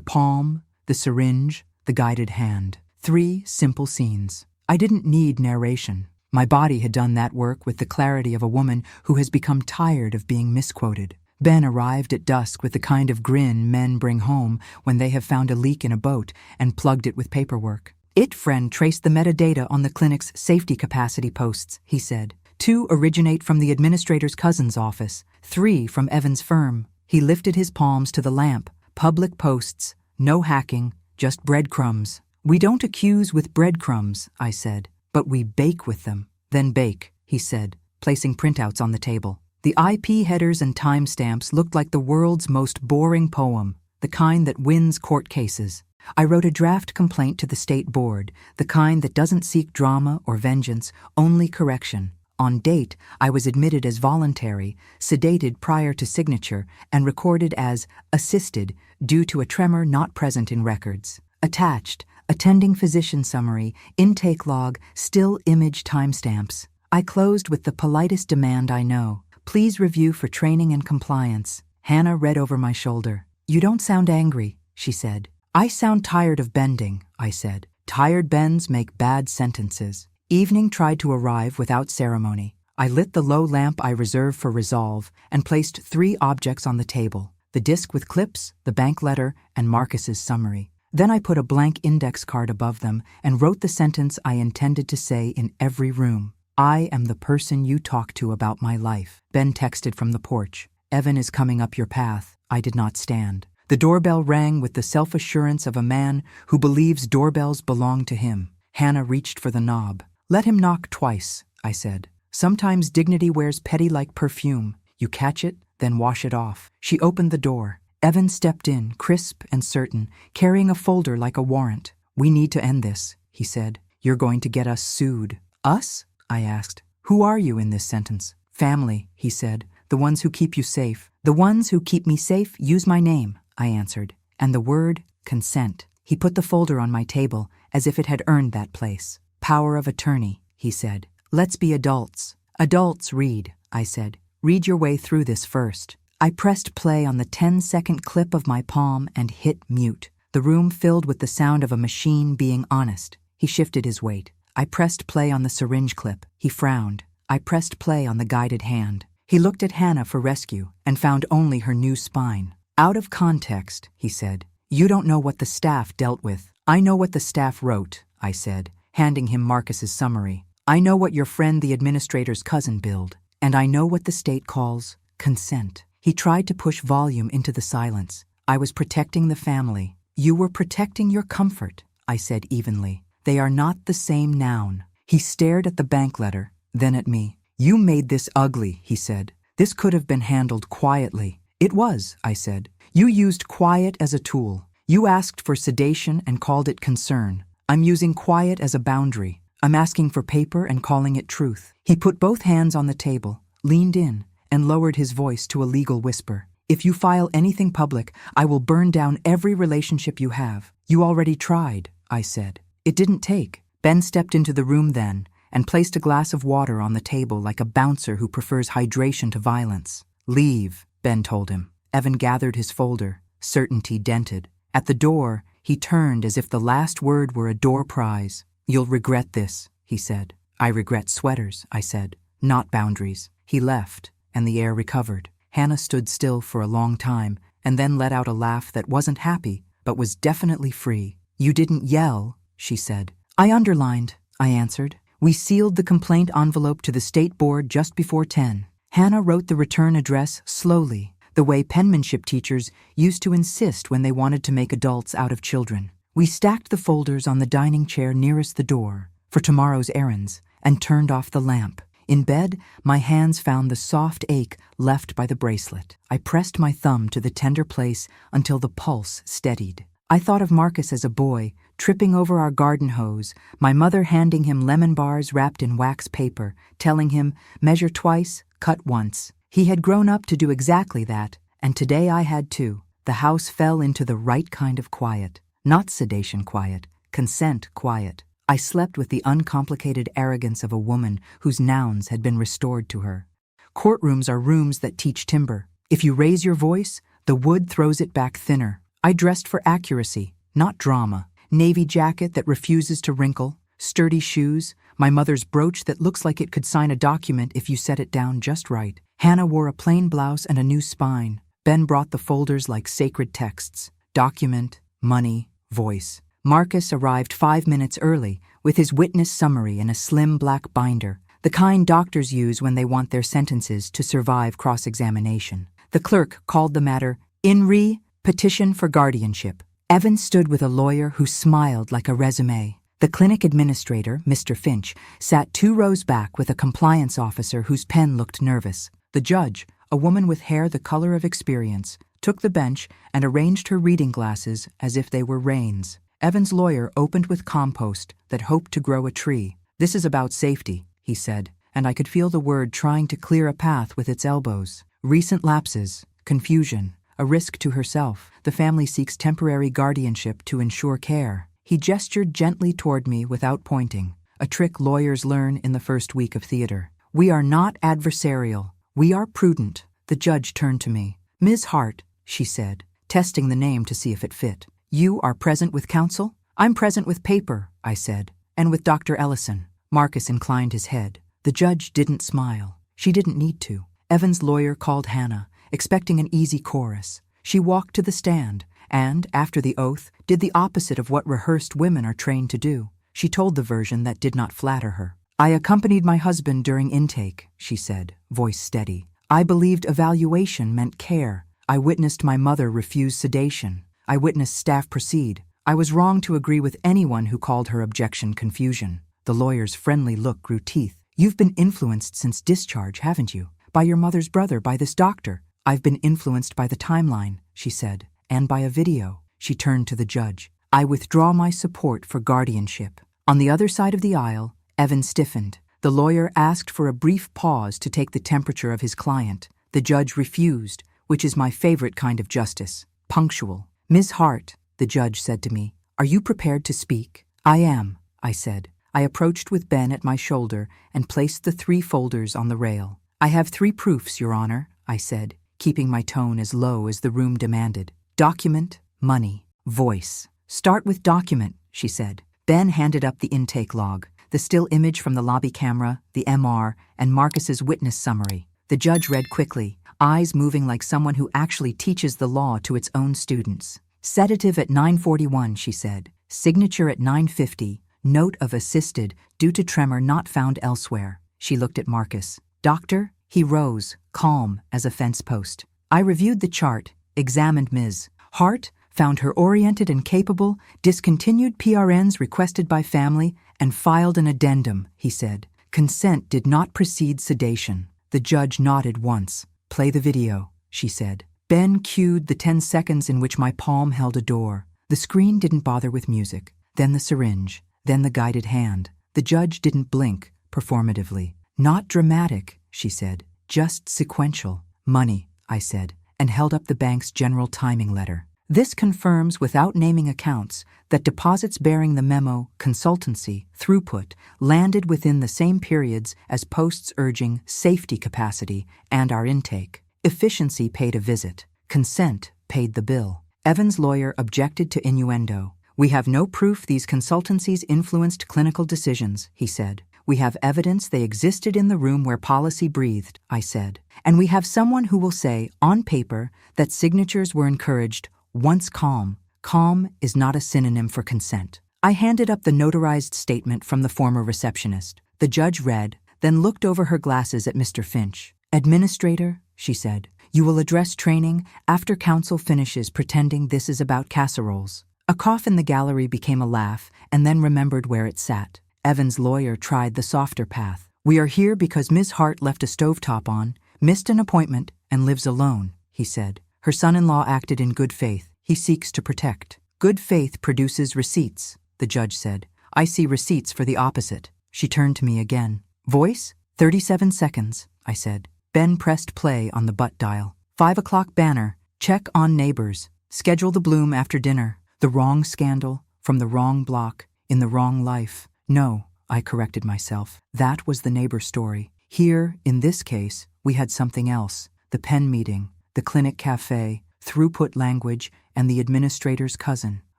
palm, the syringe, the guided hand. 3 simple scenes. I didn't need narration. My body had done that work with the clarity of a woman who has become tired of being misquoted. Ben arrived at dusk with the kind of grin men bring home when they have found a leak in a boat and plugged it with paperwork. "It friend traced the metadata on the clinic's safety capacity posts," he said. 2 originate from the administrator's cousin's office, 3 from Evan's firm. He lifted his palms to the lamp. "Public posts, no hacking, just breadcrumbs." "We don't accuse with breadcrumbs," I said, "but we bake with them." "Then bake," he said, placing printouts on the table. The IP headers and timestamps looked like the world's most boring poem, the kind that wins court cases. I wrote a draft complaint to the state board, the kind that doesn't seek drama or vengeance, only correction. On date, I was admitted as voluntary, sedated prior to signature, and recorded as assisted due to a tremor not present in records. Attached, attending physician summary, intake log, still image timestamps. I closed with the politest demand I know. "Please review for training and compliance." Hannah read over my shoulder. "You don't sound angry," she said. "I sound tired of bending," I said. "Tired bends make bad sentences." Evening tried to arrive without ceremony. I lit the low lamp I reserve for resolve and placed 3 objects on the table: the disc with clips, the bank letter, and Marcus's summary. Then I put a blank index card above them and wrote the sentence I intended to say in every room. "I am the person you talk to about my life." Ben texted from the porch. "Evan is coming up your path." I did not stand. The doorbell rang with the self-assurance of a man who believes doorbells belong to him. Hannah reached for the knob. "Let him knock twice," I said. "Sometimes dignity wears petty like perfume. You catch it, then wash it off." She opened the door. Evan stepped in, crisp and certain, carrying a folder like a warrant. "We need to end this," he said. "You're going to get us sued." "Us?" I asked. "Who are you in this sentence?" "Family," he said. "The ones who keep you safe." "The ones who keep me safe use my name," I answered. "And the word consent." He put the folder on my table as if it had earned that place. "Power of attorney," he said. "Let's be adults." "Adults read," I said. "Read your way through this first." I pressed play on the 10-second clip of my palm and hit mute. The room filled with the sound of a machine being honest. He shifted his weight. I pressed play on the syringe clip. He frowned. I pressed play on the guided hand. He looked at Hannah for rescue and found only her new spine. "Out of context," he said. "You don't know what the staff dealt with." "I know what the staff wrote," I said, handing him Marcus's summary. "I know what your friend the administrator's cousin billed, and I know what the state calls consent." He tried to push volume into the silence. "I was protecting the family." "You were protecting your comfort," I said evenly. "They are not the same noun." He stared at the bank letter, then at me. "You made this ugly," he said. "This could have been handled quietly." "It was," I said. "You used quiet as a tool. You asked for sedation and called it concern. I'm using quiet as a boundary. I'm asking for paper and calling it truth." He put both hands on the table, leaned in, and lowered his voice to a legal whisper. "If you file anything public, I will burn down every relationship you have." "You already tried," I said. "It didn't take." Ben stepped into the room then, and placed a glass of water on the table like a bouncer who prefers hydration to violence. "Leave," Ben told him. Evan gathered his folder, certainty dented. At the door, he turned as if the last word were a door prize. "You'll regret this," he said. "I regret sweaters," I said, "not boundaries." He left, and the air recovered. Hannah stood still for a long time, and then let out a laugh that wasn't happy, but was definitely free. "You didn't yell," she said. "I underlined," I answered. "We sealed the complaint envelope to the state board just before 10. Hannah wrote the return address slowly, the way penmanship teachers used to insist when they wanted to make adults out of children. We stacked the folders on the dining chair nearest the door for tomorrow's errands and turned off the lamp. In bed, my hands found the soft ache left by the bracelet. I pressed my thumb to the tender place until the pulse steadied. I thought of Marcus as a boy, tripping over our garden hose, my mother handing him lemon bars wrapped in wax paper, telling him, "Measure twice, cut once." He had grown up to do exactly that, and today I had too. The house fell into the right kind of quiet. Not sedation quiet, consent quiet. I slept with the uncomplicated arrogance of a woman whose nouns had been restored to her. Courtrooms are rooms that teach timber. If you raise your voice, the wood throws it back thinner. I dressed for accuracy, not drama. Navy jacket that refuses to wrinkle, sturdy shoes, my mother's brooch that looks like it could sign a document if you set it down just right. Hannah wore a plain blouse and a new spine. Ben brought the folders like sacred texts. Document, money, voice. Marcus arrived 5 minutes early with his witness summary in a slim black binder, the kind doctors use when they want their sentences to survive cross-examination. The clerk called the matter in re petition for guardianship. Evan stood with a lawyer who smiled like a resume. The clinic administrator, Mr. Finch, sat 2 rows back with a compliance officer whose pen looked nervous. The judge, a woman with hair the color of experience, took the bench and arranged her reading glasses as if they were reins. Evan's lawyer opened with compost that hoped to grow a tree. "This is about safety," he said, and I could feel the word trying to clear a path with its elbows. "Recent lapses, confusion, a risk to herself. The family seeks temporary guardianship to ensure care." He gestured gently toward me without pointing, a trick lawyers learn in the first week of theater. "We are not adversarial. We are prudent." The judge turned to me. "Ms. Hart," she said, testing the name to see if it fit. "You are present with counsel?" "I'm present with paper," I said, "and with Dr. Ellison." Marcus inclined his head. The judge didn't smile. She didn't need to. Evan's lawyer called Hannah, expecting an easy chorus. She walked to the stand and, after the oath, did the opposite of what rehearsed women are trained to do. She told the version that did not flatter her. "I accompanied my husband during intake," she said, voice steady. "I believed evaluation meant care. I witnessed my mother refuse sedation. I witnessed staff proceed. I was wrong to agree with anyone who called her objection confusion." The lawyer's friendly look grew teeth. "You've been influenced since discharge, haven't you? By your mother's brother, by this doctor." "I've been influenced by the timeline," she said, "and by a video." She turned to the judge. "I withdraw my support for guardianship." On the other side of the aisle, Evan stiffened. The lawyer asked for a brief pause to take the temperature of his client. The judge refused, which is my favorite kind of justice, punctual. "Ms. Hart," the judge said to me, "are you prepared to speak?" "I am," I said. I approached with Ben at my shoulder and placed the 3 folders on the rail. "I have 3 proofs, Your Honor," I said, keeping my tone as low as the room demanded. "Document, money, voice." "Start with document," she said. Ben handed up the intake log, the still image from the lobby camera, the MR, and Marcus's witness summary. The judge read quickly, eyes moving like someone who actually teaches the law to its own students. "Sedative at 9:41, she said. "Signature at 9:50. Note of assisted due to tremor not found elsewhere." She looked at Marcus. "Doctor?" He rose, calm as a fence post. I reviewed the chart, examined Ms. Hart, found her oriented and capable, discontinued PRNs requested by family, and filed an addendum, he said. "Consent did not precede sedation." The judge nodded once. "Play the video," she said. Ben cued the 10 seconds in which my palm held a door. The screen didn't bother with music. Then the syringe. Then the guided hand. The judge didn't blink, performatively. "Not dramatic," she said. "Just sequential." "Money," I said, and held up the bank's general timing letter. This confirms, without naming accounts, that deposits bearing the memo consultancy throughput landed within the same periods as posts urging safety capacity and our intake. Efficiency paid a visit. Consent paid the bill. Evan's lawyer objected to innuendo. We have no proof these consultancies influenced clinical decisions, he said. We have evidence they existed in the room where policy breathed, I said. And we have someone who will say, on paper, that signatures were encouraged once calm. Calm is not a synonym for consent. I handed up the notarized statement from the former receptionist. The judge read, then looked over her glasses at Mr. Finch. Administrator, she said, you will address training after counsel finishes pretending this is about casseroles. A cough in the gallery became a laugh and then remembered where it sat. Evan's lawyer tried the softer path. We are here because Ms. Hart left a stovetop on, missed an appointment, and lives alone, he said. Her son-in-law acted in good faith. He seeks to protect. Good faith produces receipts, the judge said. I see receipts for the opposite. She turned to me again. Voice? 37 seconds, I said. Ben pressed play on the butt dial. 5 o'clock banner. Check on neighbors. Schedule the bloom after dinner. The wrong scandal, from the wrong block, in the wrong life. No, I corrected myself. That was the neighbor story. Here, in this case, we had something else. The pen meeting, the clinic cafe, throughput language, and the administrator's cousin.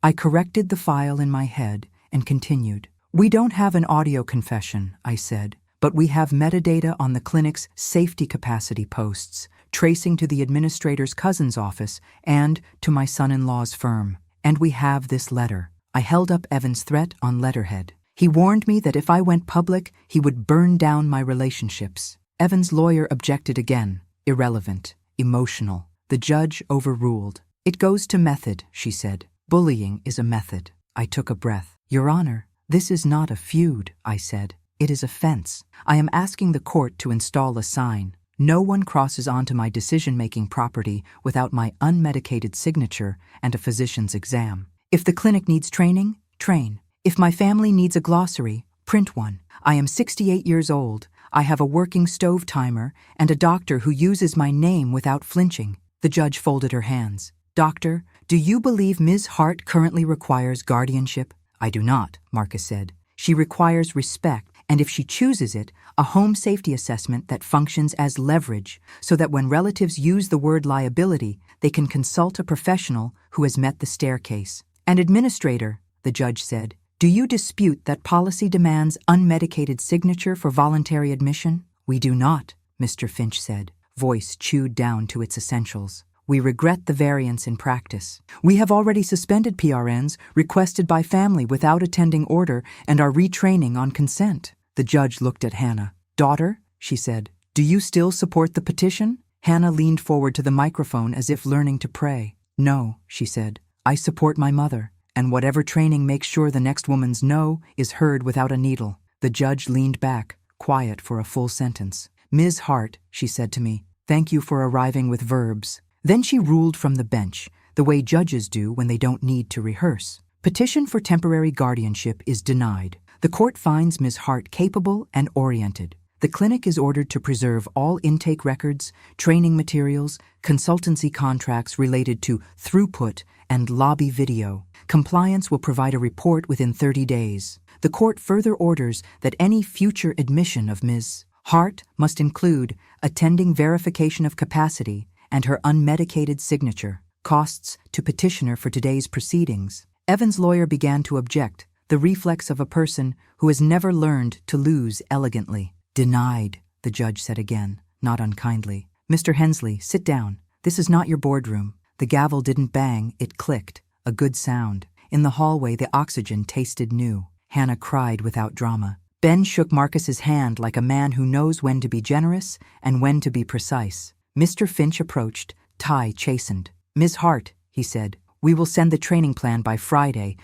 I corrected the file in my head and continued. We don't have an audio confession, I said, but we have metadata on the clinic's safety capacity posts, tracing to the administrator's cousin's office and to my son-in-law's firm. And we have this letter. I held up Evan's threat on letterhead. He warned me that if I went public, he would burn down my relationships. Evan's lawyer objected again. Irrelevant. Emotional. The judge overruled. It goes to method, she said. Bullying is a method. I took a breath. Your Honor, this is not a feud, I said. It is a fence. I am asking the court to install a sign. No one crosses onto my decision-making property without my unmedicated signature and a physician's exam. If the clinic needs training, train. If my family needs a glossary, print one. I am 68 years old. I have a working stove timer and a doctor who uses my name without flinching. The judge folded her hands. Doctor, do you believe Ms. Hart currently requires guardianship? I do not, Marcus said. She requires respect, and if she chooses it, a home safety assessment that functions as leverage so that when relatives use the word liability, they can consult a professional who has met the staircase. An administrator, the judge said, do you dispute that policy demands unmedicated signature for voluntary admission? We do not, Mr. Finch said, voice chewed down to its essentials. We regret the variance in practice. We have already suspended PRNs requested by family without attending order and are retraining on consent. The judge looked at Hannah. Daughter, she said, do you still support the petition? Hannah leaned forward to the microphone as if learning to pray. No, she said. I support my mother, and whatever training makes sure the next woman's no is heard without a needle. The judge leaned back, quiet for a full sentence. Ms. Hart, she said to me, thank you for arriving with verbs. Then she ruled from the bench, the way judges do when they don't need to rehearse. Petition for temporary guardianship is denied. The court finds Ms. Hart capable and oriented. The clinic is ordered to preserve all intake records, training materials, consultancy contracts related to throughput and lobby video. Compliance will provide a report within 30 days. The court further orders that any future admission of Ms. Hart must include attending verification of capacity and her unmedicated signature. Costs to petitioner for today's proceedings. Evan's lawyer began to object, the reflex of a person who has never learned to lose elegantly. Denied, the judge said again, not unkindly. Mr. Hensley, sit down. This is not your boardroom. The gavel didn't bang, it clicked. A good sound. In the hallway, the oxygen tasted new. Hannah cried without drama. Ben shook Marcus's hand like a man who knows when to be generous and when to be precise. Mr. Finch approached, tie chastened. Ms. Hart, he said, we will send the training plan by Friday.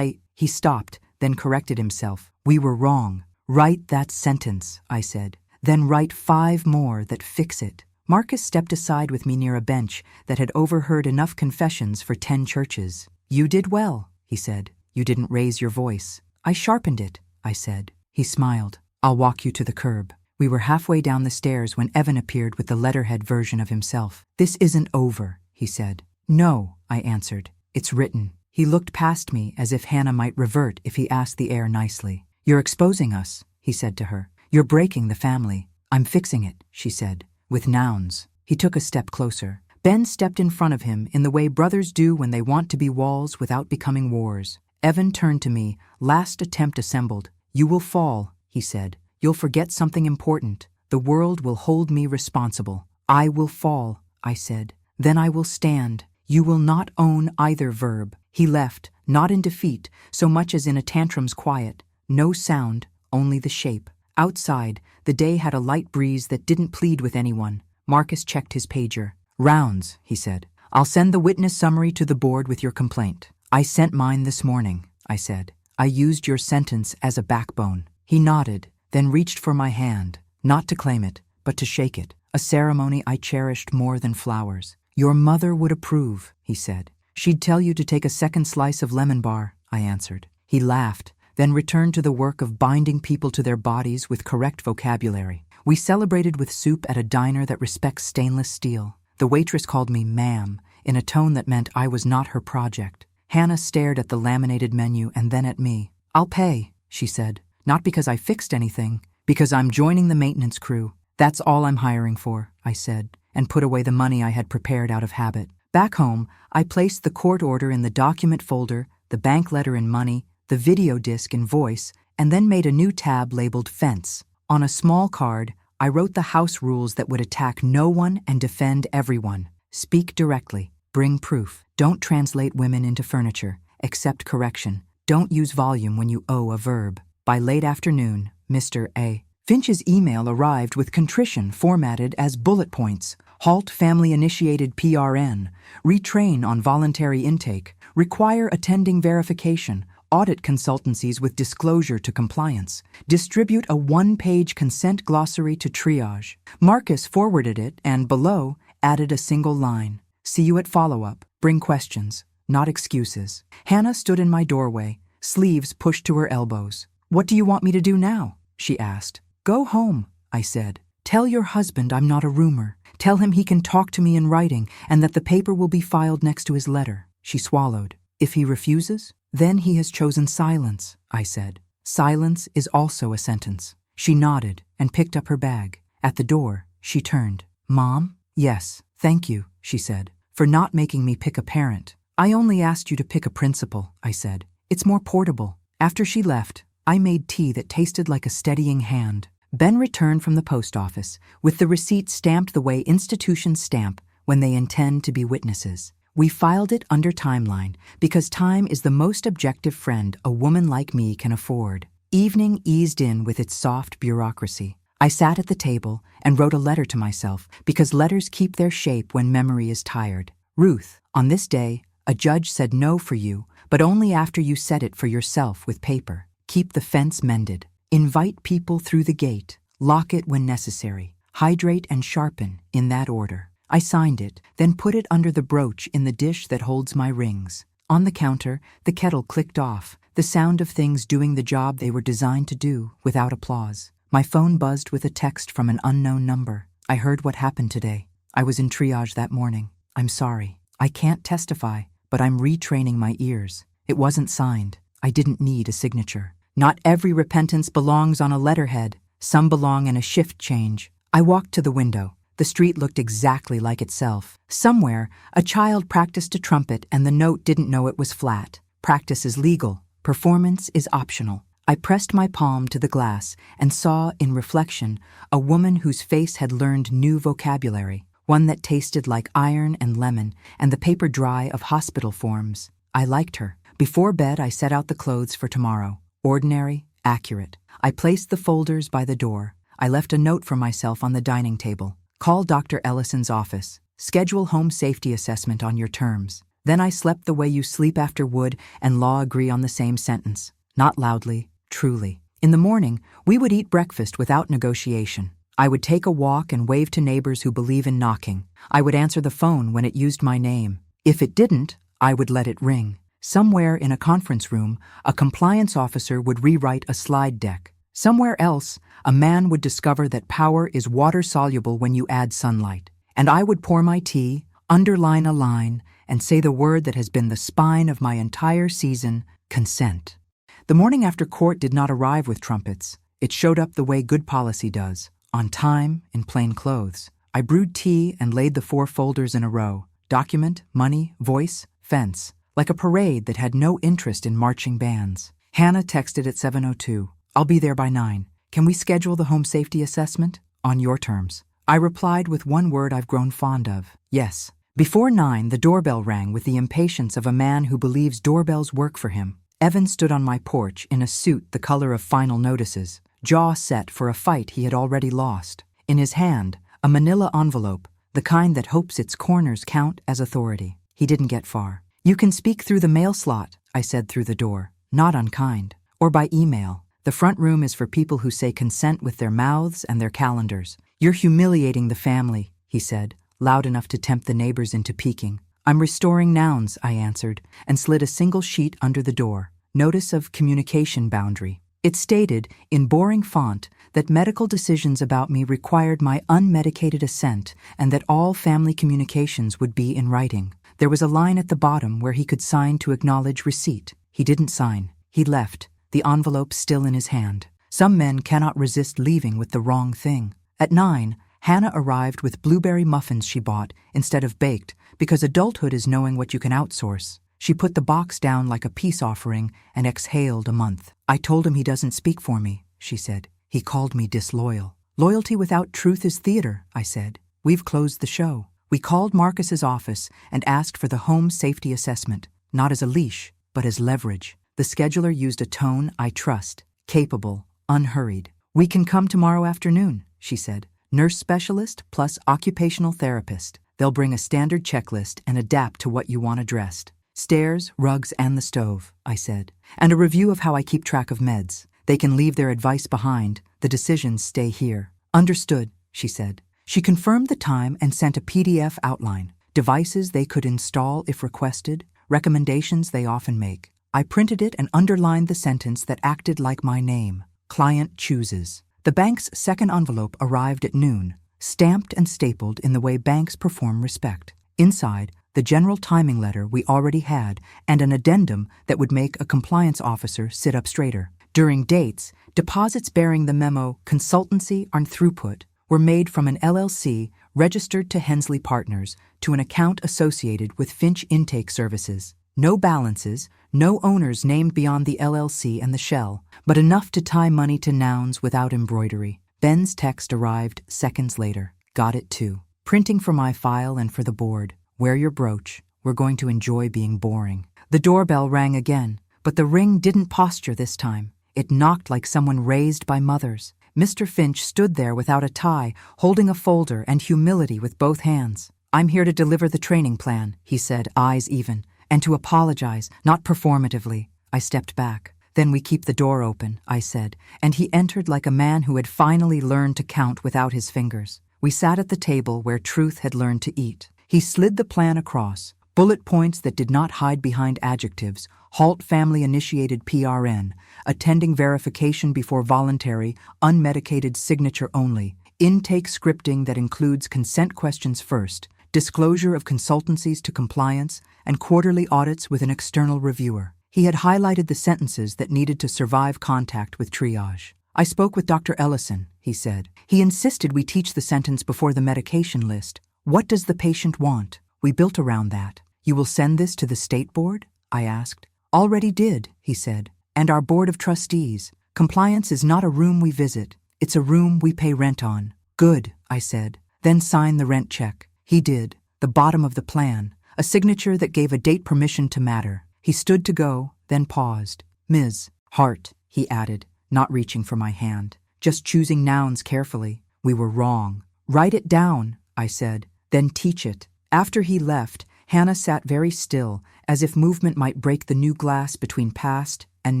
He stopped, then corrected himself. We were wrong. Write that sentence, I said. Then write 5 more that fix it. Marcus stepped aside with me near a bench that had overheard enough confessions for 10 churches. You did well, he said. You didn't raise your voice. I sharpened it, I said. He smiled. I'll walk you to the curb. We were halfway down the stairs when Evan appeared with the letterhead version of himself. This isn't over, he said. No, I answered. It's written. He looked past me as if Hannah might revert if he asked the heir nicely. You're exposing us, he said to her. You're breaking the family. I'm fixing it, she said, with nouns. He took a step closer. Ben stepped in front of him in the way brothers do when they want to be walls without becoming wars. Evan turned to me, last attempt assembled. You will fall, he said. You'll forget something important. The world will hold me responsible. I will fall, I said. Then I will stand. You will not own either verb. He left, not in defeat, so much as in a tantrum's quiet. No sound, only the shape. Outside, the day had a light breeze that didn't plead with anyone. Marcus checked his pager. Rounds, he said. I'll send the witness summary to the board with your complaint. I sent mine this morning, I said. I used your sentence as a backbone. He nodded, then reached for my hand, not to claim it, but to shake it, a ceremony I cherished more than flowers. Your mother would approve, he said. She'd tell you to take a second slice of lemon bar, I answered. He laughed, then returned to the work of binding people to their bodies with correct vocabulary. We celebrated with soup at a diner that respects stainless steel. The waitress called me ma'am, in a tone that meant I was not her project. Hannah stared at the laminated menu and then at me. I'll pay, she said. Not because I fixed anything, because I'm joining the maintenance crew. That's all I'm hiring for, I said, and put away the money I had prepared out of habit. Back home, I placed the court order in the document folder, the bank letter in money, the video disc in voice, and then made a new tab labeled fence. On a small card, I wrote the house rules that would attack no one and defend everyone. Speak directly. Bring proof. Don't translate women into furniture. Accept correction. Don't use volume when you owe a verb. By late afternoon, Mr. A. Finch's email arrived with contrition formatted as bullet points. Halt family-initiated PRN. Retrain on voluntary intake. Require attending verification. Audit consultancies with disclosure to compliance. Distribute a one-page consent glossary to triage. Marcus forwarded it and, below, added a single line. See you at follow-up. Bring questions, not excuses. Hannah stood in my doorway, sleeves pushed to her elbows. What do you want me to do now? She asked. Go home, I said. Tell your husband I'm not a rumor. Tell him he can talk to me in writing and that the paper will be filed next to his letter. She swallowed. If he refuses, then he has chosen silence, I said. Silence is also a sentence. She nodded and picked up her bag. At the door, she turned. Mom? Yes, thank you, she said, for not making me pick a parent. I only asked you to pick a principal, I said. It's more portable. After she left, I made tea that tasted like a steadying hand. Ben returned from the post office with the receipt stamped the way institutions stamp when they intend to be witnesses. We filed it under timeline because time is the most objective friend a woman like me can afford. Evening eased in with its soft bureaucracy. I sat at the table and wrote a letter to myself because letters keep their shape when memory is tired. Ruth, on this day, a judge said no for you, but only after you said it for yourself with paper. Keep the fence mended. Invite people through the gate. Lock it when necessary. Hydrate and sharpen, in that order. I signed it, then put it under the brooch in the dish that holds my rings. On the counter, the kettle clicked off, the sound of things doing the job they were designed to do, without applause. My phone buzzed with a text from an unknown number. I heard what happened today. I was in triage that morning. I'm sorry. I can't testify, but I'm retraining my ears. It wasn't signed. I didn't need a signature. Not every repentance belongs on a letterhead. Some belong in a shift change. I walked to the window. The street looked exactly like itself. Somewhere, a child practiced a trumpet and the note didn't know it was flat. Practice is legal. Performance is optional. I pressed my palm to the glass and saw, in reflection, a woman whose face had learned new vocabulary, one that tasted like iron and lemon and the paper dry of hospital forms. I liked her. Before bed, I set out the clothes for tomorrow. Ordinary, accurate. I placed the folders by the door. I left a note for myself on the dining table. Call Dr. Ellison's office. Schedule home safety assessment on your terms. Then I slept the way you sleep after Wood and Law agree on the same sentence. Not loudly, truly. In the morning, we would eat breakfast without negotiation. I would take a walk and wave to neighbors who believe in knocking. I would answer the phone when it used my name. If it didn't, I would let it ring. Somewhere in a conference room, a compliance officer would rewrite a slide deck. Somewhere else, a man would discover that power is water-soluble when you add sunlight. And I would pour my tea, underline a line, and say the word that has been the spine of my entire season, consent. The morning after court did not arrive with trumpets. It showed up the way good policy does, on time, in plain clothes. I brewed tea and laid the 4 folders in a row: document, money, voice, fence, like a parade that had no interest in marching bands. Hannah texted at 7:02. I'll be there by 9. Can we schedule the home safety assessment? On your terms. I replied with one word I've grown fond of: yes. Before 9, the doorbell rang with the impatience of a man who believes doorbells work for him. Evan stood on my porch in a suit the color of final notices, jaw set for a fight he had already lost. In his hand, a manila envelope, the kind that hopes its corners count as authority. He didn't get far. You can speak through the mail slot, I said through the door, not unkind. Or by email. The front room is for people who say consent with their mouths and their calendars. You're humiliating the family, he said, loud enough to tempt the neighbors into peeking. I'm restoring nouns, I answered, and slid a single sheet under the door. Notice of communication boundary. It stated, in boring font, that medical decisions about me required my unmedicated assent and that all family communications would be in writing. There was a line at the bottom where he could sign to acknowledge receipt. He didn't sign. He left, the envelope still in his hand. Some men cannot resist leaving with the wrong thing. At 9, Hannah arrived with blueberry muffins she bought instead of baked because adulthood is knowing what you can outsource. She put the box down like a peace offering and exhaled a month. I told him he doesn't speak for me, she said. He called me disloyal. Loyalty without truth is theater, I said. We've closed the show. We called Marcus's office and asked for the home safety assessment, not as a leash, but as leverage. The scheduler used a tone I trust, capable, unhurried. We can come tomorrow afternoon, she said. Nurse specialist plus occupational therapist. They'll bring a standard checklist and adapt to what you want addressed. Stairs, rugs, and the stove, I said. And a review of how I keep track of meds. They can leave their advice behind. The decisions stay here. Understood, she said. She confirmed the time and sent a PDF outline. Devices they could install if requested. Recommendations they often make. I printed it and underlined the sentence that acted like my name. Client chooses. The bank's second envelope arrived at noon, stamped and stapled in the way banks perform respect. Inside, the general timing letter we already had and an addendum that would make a compliance officer sit up straighter. During dates, deposits bearing the memo Consultancy on Throughput were made from an LLC registered to Hensley Partners to an account associated with Finch Intake Services. No balances, no owners named beyond the LLC and the shell, but enough to tie money to nouns without embroidery. Ben's text arrived seconds later. Got it too. Printing for my file and for the board. Wear your brooch. We're going to enjoy being boring. The doorbell rang again, but the ring didn't posture this time. It knocked like someone raised by mothers. Mr. Finch stood there without a tie, holding a folder and humility with both hands. I'm here to deliver the training plan, he said, eyes even, and to apologize, not performatively. I stepped back. Then we keep the door open, I said, and he entered like a man who had finally learned to count without his fingers. We sat at the table where truth had learned to eat. He slid the plan across, bullet points that did not hide behind adjectives, halt family-initiated PRN, attending verification before voluntary, unmedicated signature only, intake scripting that includes consent questions first, disclosure of consultancies to compliance, and quarterly audits with an external reviewer. He had highlighted the sentences that needed to survive contact with triage. I spoke with Dr. Ellison, he said. He insisted we teach the sentence before the medication list. What does the patient want? We built around that. You will send this to the state board? I asked. Already did, he said. And our board of trustees. Compliance is not a room we visit. It's a room we pay rent on. Good, I said. Then sign the rent check. He did. The bottom of the plan. A signature that gave a date permission to matter. He stood to go, then paused. Ms. Hart, he added, not reaching for my hand. Just choosing nouns carefully. We were wrong. Write it down, I said. Then teach it. After he left, Hannah sat very still, as if movement might break the new glass between past and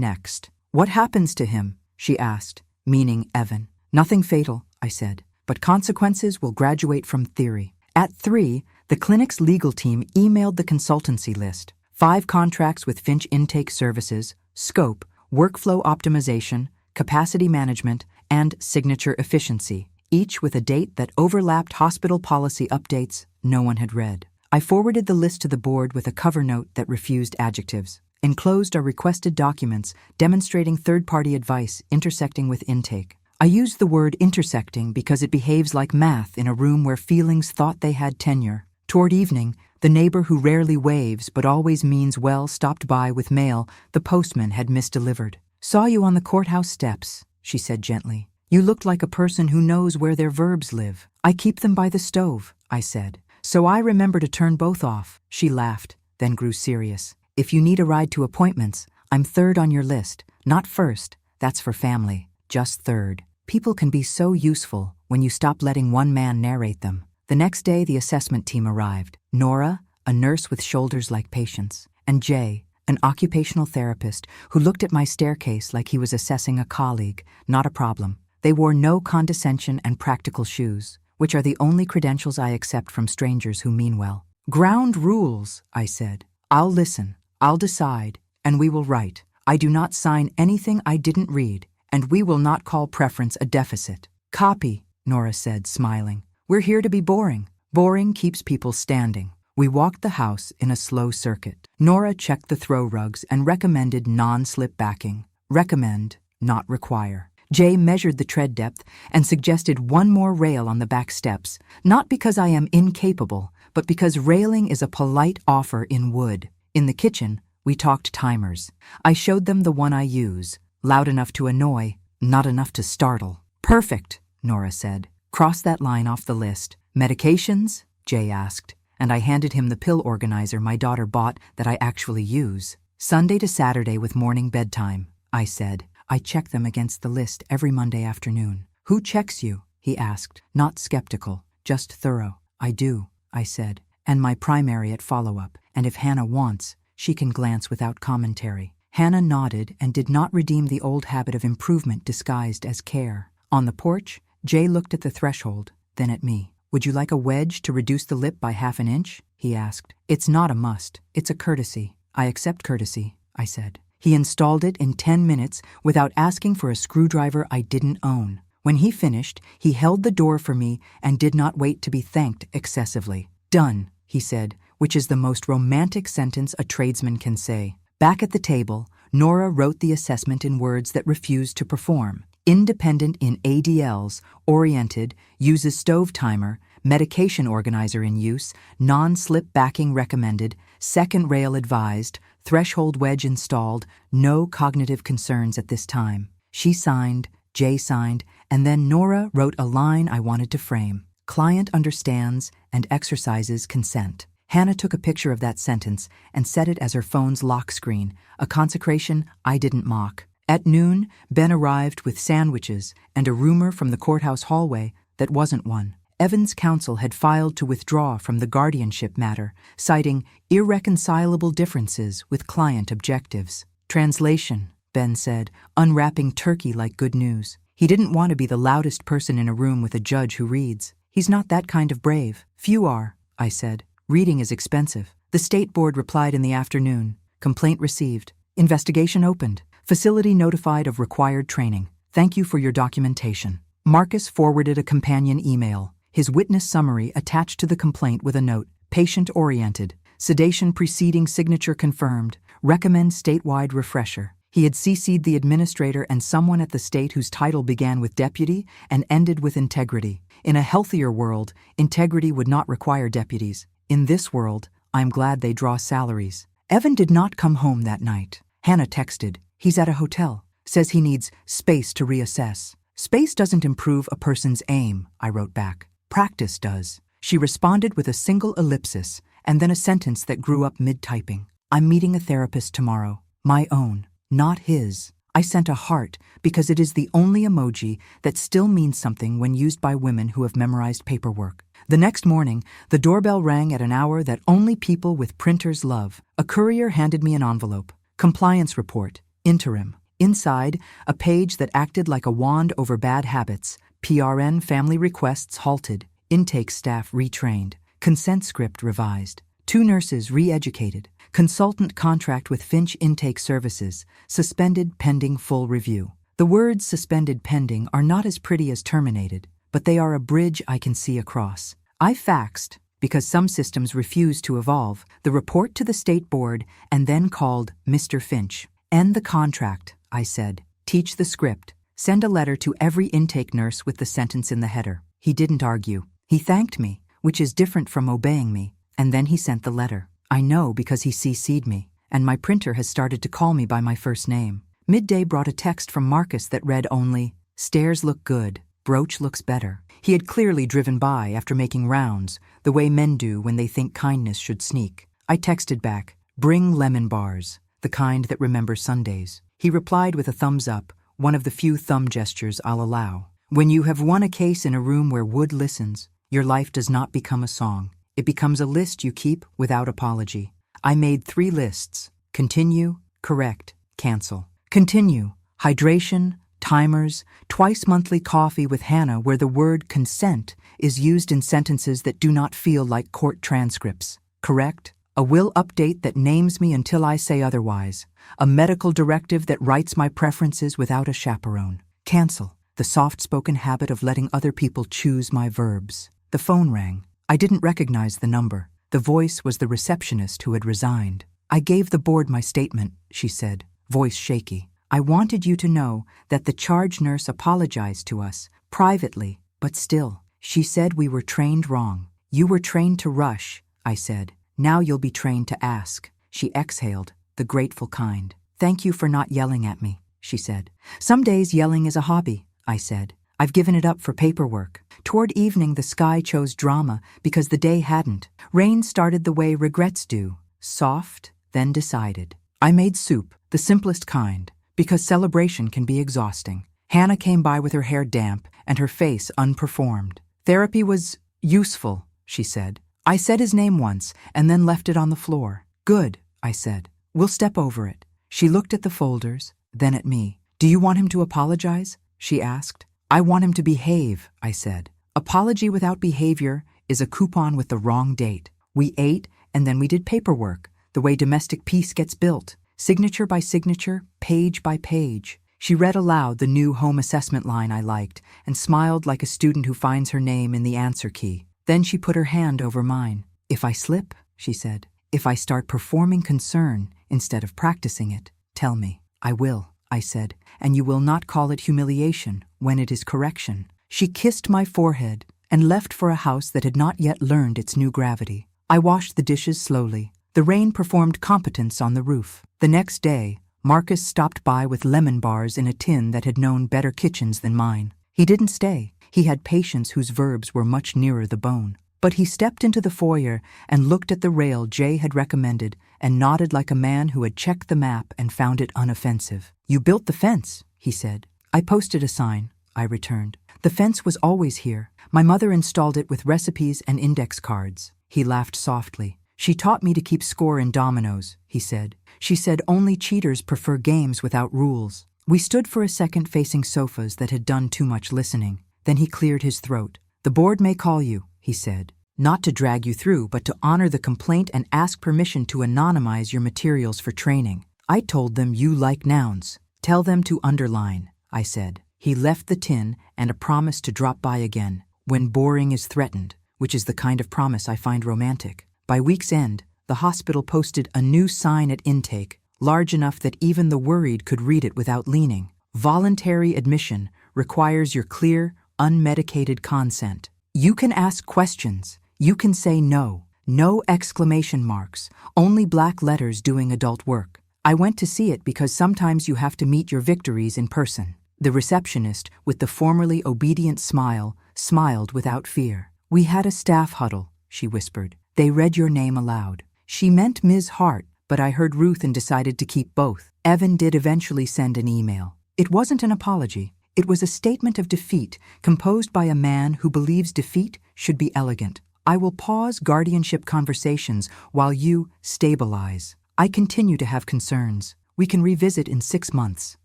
next. What happens to him? She asked, meaning Evan. Nothing fatal, I said, but consequences will graduate from theory. At 3, the clinic's legal team emailed the consultancy list. 5 contracts with Finch Intake Services, scope, workflow optimization, capacity management, and signature efficiency, each with a date that overlapped hospital policy updates no one had read. I forwarded the list to the board with a cover note that refused adjectives. Enclosed are requested documents demonstrating third-party advice intersecting with intake. I used the word intersecting because it behaves like math in a room where feelings thought they had tenure. Toward evening, the neighbor who rarely waves but always means well stopped by with mail the postman had misdelivered. "Saw you on the courthouse steps," she said gently. "You looked like a person who knows where their verbs live." "I keep them by the stove," I said. "So I remember to turn both off." She laughed, then grew serious. "If you need a ride to appointments, I'm third on your list. Not first, that's for family. Just third." People can be so useful when you stop letting one man narrate them. The next day, the assessment team arrived. Nora, a nurse with shoulders like patience, and Jay, an occupational therapist who looked at my staircase like he was assessing a colleague. Not a problem. They wore no condescension and practical shoes, which are the only credentials I accept from strangers who mean well. "Ground rules," I said. "I'll listen, I'll decide, and we will write. I do not sign anything I didn't read, and we will not call preference a deficit." "Copy," Nora said, smiling. "We're here to be boring. Boring keeps people standing." We walked the house in a slow circuit. Nora checked the throw rugs and recommended non-slip backing. Recommend, not require. Jay measured the tread depth and suggested one more rail on the back steps, not because I am incapable, but because railing is a polite offer in wood. In the kitchen, we talked timers. I showed them the one I use, loud enough to annoy, not enough to startle. "Perfect," Nora said. "Cross that line off the list." "Medications?" Jay asked, and I handed him the pill organizer my daughter bought that I actually use. "Sunday to Saturday with morning bedtime," I said. "I check them against the list every Monday afternoon." "Who checks you?" he asked, not skeptical, just thorough. "I do," I said, "and my primary at follow-up, and if Hannah wants, she can glance without commentary." Hannah nodded and did not redeem the old habit of improvement disguised as care. On the porch, Jay looked at the threshold, then at me. "Would you like a wedge to reduce the lip by 1/2 inch?" he asked. "It's not a must. It's a courtesy." "I accept courtesy," I said. He installed it in 10 minutes without asking for a screwdriver I didn't own. When he finished, he held the door for me and did not wait to be thanked excessively. "Done," he said, which is the most romantic sentence a tradesman can say. Back at the table, Nora wrote the assessment in words that refused to perform. Independent in ADLs, oriented, uses stove timer, medication organizer in use, non-slip backing recommended, second rail advised, threshold wedge installed, no cognitive concerns at this time. She signed, Jay signed, and then Nora wrote a line I wanted to frame. "Client understands and exercises consent." Hannah took a picture of that sentence and set it as her phone's lock screen, a consecration I didn't mock. At noon, Ben arrived with sandwiches and a rumor from the courthouse hallway that wasn't one. Evan's counsel had filed to withdraw from the guardianship matter, citing irreconcilable differences with client objectives. "Translation," Ben said, unwrapping turkey like good news. He didn't want to be the loudest person in a room with a judge who reads. He's not that kind of brave. "Few are," I said. "Reading is expensive." The state board replied in the afternoon. "Complaint received. Investigation opened. Facility notified of required training. Thank you for your documentation." Marcus forwarded a companion email, his witness summary attached to the complaint with a note, "Patient-oriented. Sedation preceding signature confirmed. Recommend statewide refresher." He had CC'd the administrator and someone at the state whose title began with deputy and ended with integrity. In a healthier world, integrity would not require deputies. In this world, I'm glad they draw salaries. Evan did not come home that night. Hannah texted, "He's at a hotel. Says he needs space to reassess." "Space doesn't improve a person's aim," I wrote back. "Practice does." She responded with a single ellipsis and then a sentence that grew up mid-typing. "I'm meeting a therapist tomorrow. My own, not his." I sent a heart because it is the only emoji that still means something when used by women who have memorized paperwork. The next morning, the doorbell rang at an hour that only people with printers love. A courier handed me an envelope. Compliance report, interim. Inside, a page that acted like a wand over bad habits. PRN family requests halted. Intake staff retrained. Consent script revised. 2 nurses re-educated. Consultant contract with Finch Intake Services. Suspended pending full review. The words suspended pending are not as pretty as terminated, but they are a bridge I can see across. I faxed, because some systems refuse to evolve, the report to the state board, and then called Mr. Finch. End the contract, I said. Teach the script. Send a letter to every intake nurse with the sentence in the header. He didn't argue. He thanked me, which is different from obeying me, and then he sent the letter. I know because he CC'd me, and my printer has started to call me by my first name. Midday brought a text from Marcus that read only, "Stairs look good, brooch looks better." He had clearly driven by after making rounds, the way men do when they think kindness should sneak. I texted back, "Bring lemon bars, the kind that remember Sundays." He replied with a thumbs up, one of the few thumb gestures I'll allow. When you have won a case in a room where wood listens, your life does not become a song. It becomes a list you keep without apology. I made 3 lists: continue, correct, cancel. Continue, hydration, timers, twice-monthly coffee with Hannah where the word consent is used in sentences that do not feel like court transcripts. Correct, a will update that names me until I say otherwise. A medical directive that writes my preferences without a chaperone. Cancel, the soft-spoken habit of letting other people choose my verbs. The phone rang. I didn't recognize the number. The voice was the receptionist who had resigned. "I gave the board my statement," she said, voice shaky. "I wanted you to know that the charge nurse apologized to us, privately, but still. She said we were trained wrong. You were trained to rush," I said. "Now you'll be trained to ask." She exhaled, the grateful kind. "Thank you for not yelling at me," she said. "Some days yelling is a hobby," I said. "I've given it up for paperwork." Toward evening the sky chose drama because the day hadn't. Rain started the way regrets do, soft, then decided. I made soup, the simplest kind, because celebration can be exhausting. Hannah came by with her hair damp and her face unperformed. "Therapy was useful," she said. "I said his name once and then left it on the floor." "Good," I said. "We'll step over it." She looked at the folders, then at me. "Do you want him to apologize?" she asked. "I want him to behave," I said. "Apology without behavior is a coupon with the wrong date." We ate, and then we did paperwork, the way domestic peace gets built, signature by signature, page by page. She read aloud the new home assessment line I liked and smiled like a student who finds her name in the answer key. Then she put her hand over mine. "If I slip," she said, "if I start performing concern instead of practicing it, tell me." "I will," I said, "and you will not call it humiliation when it is correction." She kissed my forehead and left for a house that had not yet learned its new gravity. I washed the dishes slowly. The rain performed competence on the roof. The next day, Marcus stopped by with lemon bars in a tin that had known better kitchens than mine. He didn't stay. He had patients whose verbs were much nearer the bone. But he stepped into the foyer and looked at the rail Jay had recommended and nodded like a man who had checked the map and found it unoffensive. "You built the fence," he said. "I posted a sign," I returned. "The fence was always here. My mother installed it with recipes and index cards." He laughed softly. "She taught me to keep score in dominoes," he said. "She said only cheaters prefer games without rules." We stood for a second facing sofas that had done too much listening. Then he cleared his throat. "The board may call you," he said. "Not to drag you through, but to honor the complaint and ask permission to anonymize your materials for training." I told them you like nouns. "Tell them to underline," I said. He left the tin and a promise to drop by again when boring is threatened, which is the kind of promise I find romantic. By week's end, the hospital posted a new sign at intake, large enough that even the worried could read it without leaning. "Voluntary admission requires your clear, unmedicated consent. You can ask questions. You can say no. No exclamation marks. Only black letters doing adult work." I went to see it because sometimes you have to meet your victories in person. The receptionist, with the formerly obedient smile, smiled without fear. "We had a staff huddle," she whispered. "They read your name aloud." She meant Ms. Hart, but I heard Ruth and decided to keep both. Evan did eventually send an email. It wasn't an apology. It was a statement of defeat, composed by a man who believes defeat should be elegant. "I will pause guardianship conversations while you stabilize. I continue to have concerns. We can revisit in 6 months."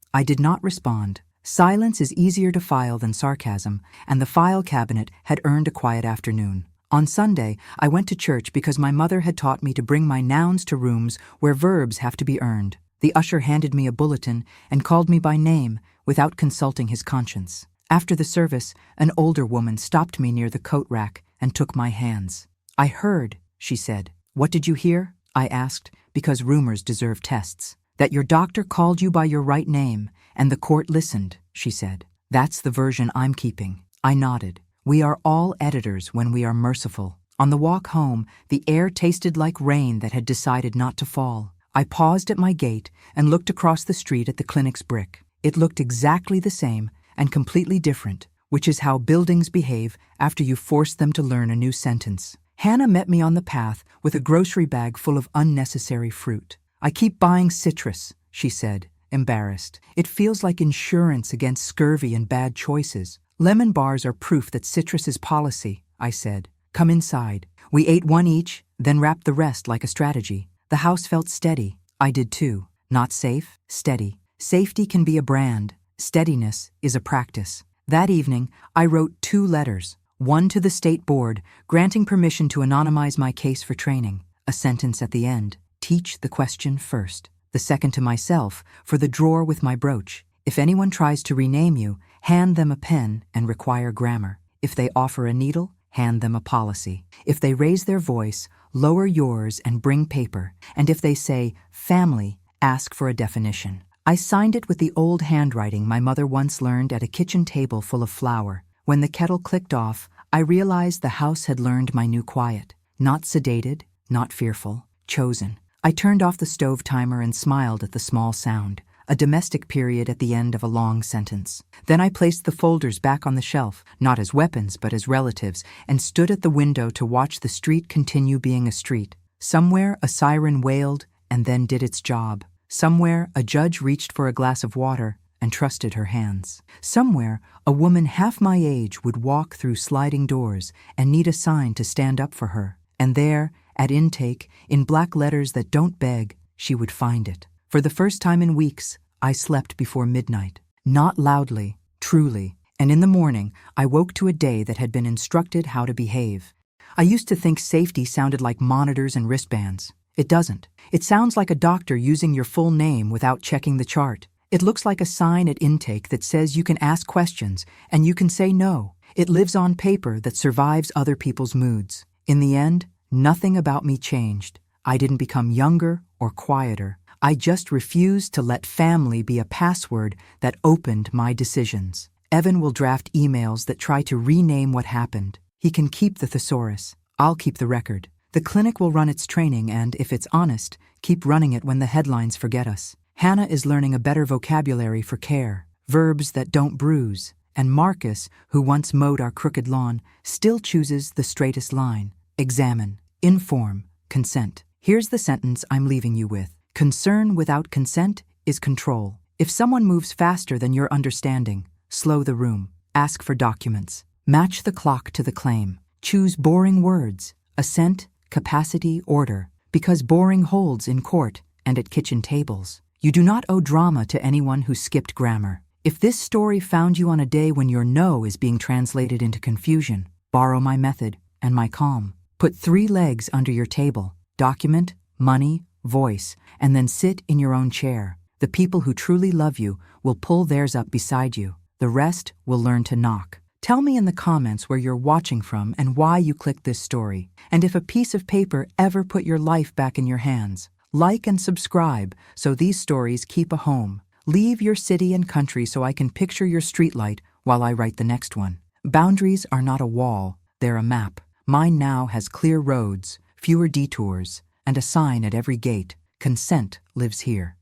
I did not respond. Silence is easier to file than sarcasm, and the file cabinet had earned a quiet afternoon. On Sunday, I went to church because my mother had taught me to bring my nouns to rooms where verbs have to be earned. The usher handed me a bulletin and called me by name without consulting his conscience. After the service, an older woman stopped me near the coat rack and took my hands. I heard, she said. What did you hear? I asked, because rumors deserve tests. That your doctor called you by your right name, and the court listened, she said. That's the version I'm keeping. I nodded. We are all editors when we are merciful. On the walk home, the air tasted like rain that had decided not to fall. I paused at my gate and looked across the street at the clinic's brick. It looked exactly the same and completely different, which is how buildings behave after you force them to learn a new sentence. Hannah met me on the path with a grocery bag full of unnecessary fruit. I keep buying citrus, she said, embarrassed. It feels like insurance against scurvy and bad choices. Lemon bars are proof that citrus is policy, I said. Come inside. We ate one each, then wrapped the rest like a strategy. The house felt steady. I did too. Not safe, steady. Safety can be a brand. Steadiness is a practice. That evening, I wrote 2 letters. One to the state board, granting permission to anonymize my case for training. A sentence at the end. Teach the question first. The second to myself, for the drawer with my brooch. If anyone tries to rename you, hand them a pen and require grammar. If they offer a needle, hand them a policy. If they raise their voice, lower yours and bring paper. And if they say, family, ask for a definition. I signed it with the old handwriting my mother once learned at a kitchen table full of flour. When the kettle clicked off, I realized the house had learned my new quiet. Not sedated, not fearful, chosen. I turned off the stove timer and smiled at the small sound, a domestic period at the end of a long sentence. Then I placed the folders back on the shelf, not as weapons but as relatives, and stood at the window to watch the street continue being a street. Somewhere a siren wailed and then did its job. Somewhere a judge reached for a glass of water and trusted her hands. Somewhere a woman half my age would walk through sliding doors and need a sign to stand up for her. And there, at intake, in black letters that don't beg, she would find it. For the first time in weeks, I slept before midnight. Not loudly, truly. And in the morning, I woke to a day that had been instructed how to behave. I used to think safety sounded like monitors and wristbands. It doesn't. It sounds like a doctor using your full name without checking the chart. It looks like a sign at intake that says you can ask questions and you can say no. It lives on paper that survives other people's moods. In the end, nothing about me changed. I didn't become younger or quieter. I just refused to let family be a password that opened my decisions. Evan will draft emails that try to rename what happened. He can keep the thesaurus. I'll keep the record. The clinic will run its training and, if it's honest, keep running it when the headlines forget us. Hannah is learning a better vocabulary for care, verbs that don't bruise. And Marcus, who once mowed our crooked lawn, still chooses the straightest line. Examine, inform, consent. Here's the sentence I'm leaving you with. Concern without consent is control. If someone moves faster than your understanding, slow the room. Ask for documents. Match the clock to the claim. Choose boring words. Assent, capacity, order. Because boring holds in court and at kitchen tables. You do not owe drama to anyone who skipped grammar. If this story found you on a day when your no is being translated into confusion, borrow my method and my calm. Put 3 legs under your table. Document, money, voice, and then sit in your own chair. The people who truly love you will pull theirs up beside you. The rest will learn to knock. Tell me in the comments where you're watching from and why you clicked this story, and if a piece of paper ever put your life back in your hands. Like and subscribe so these stories keep a home. Leave your city and country so I can picture your streetlight while I write the next one. Boundaries are not a wall, they're a map. Mine now has clear roads, fewer detours, and a sign at every gate. Consent lives here.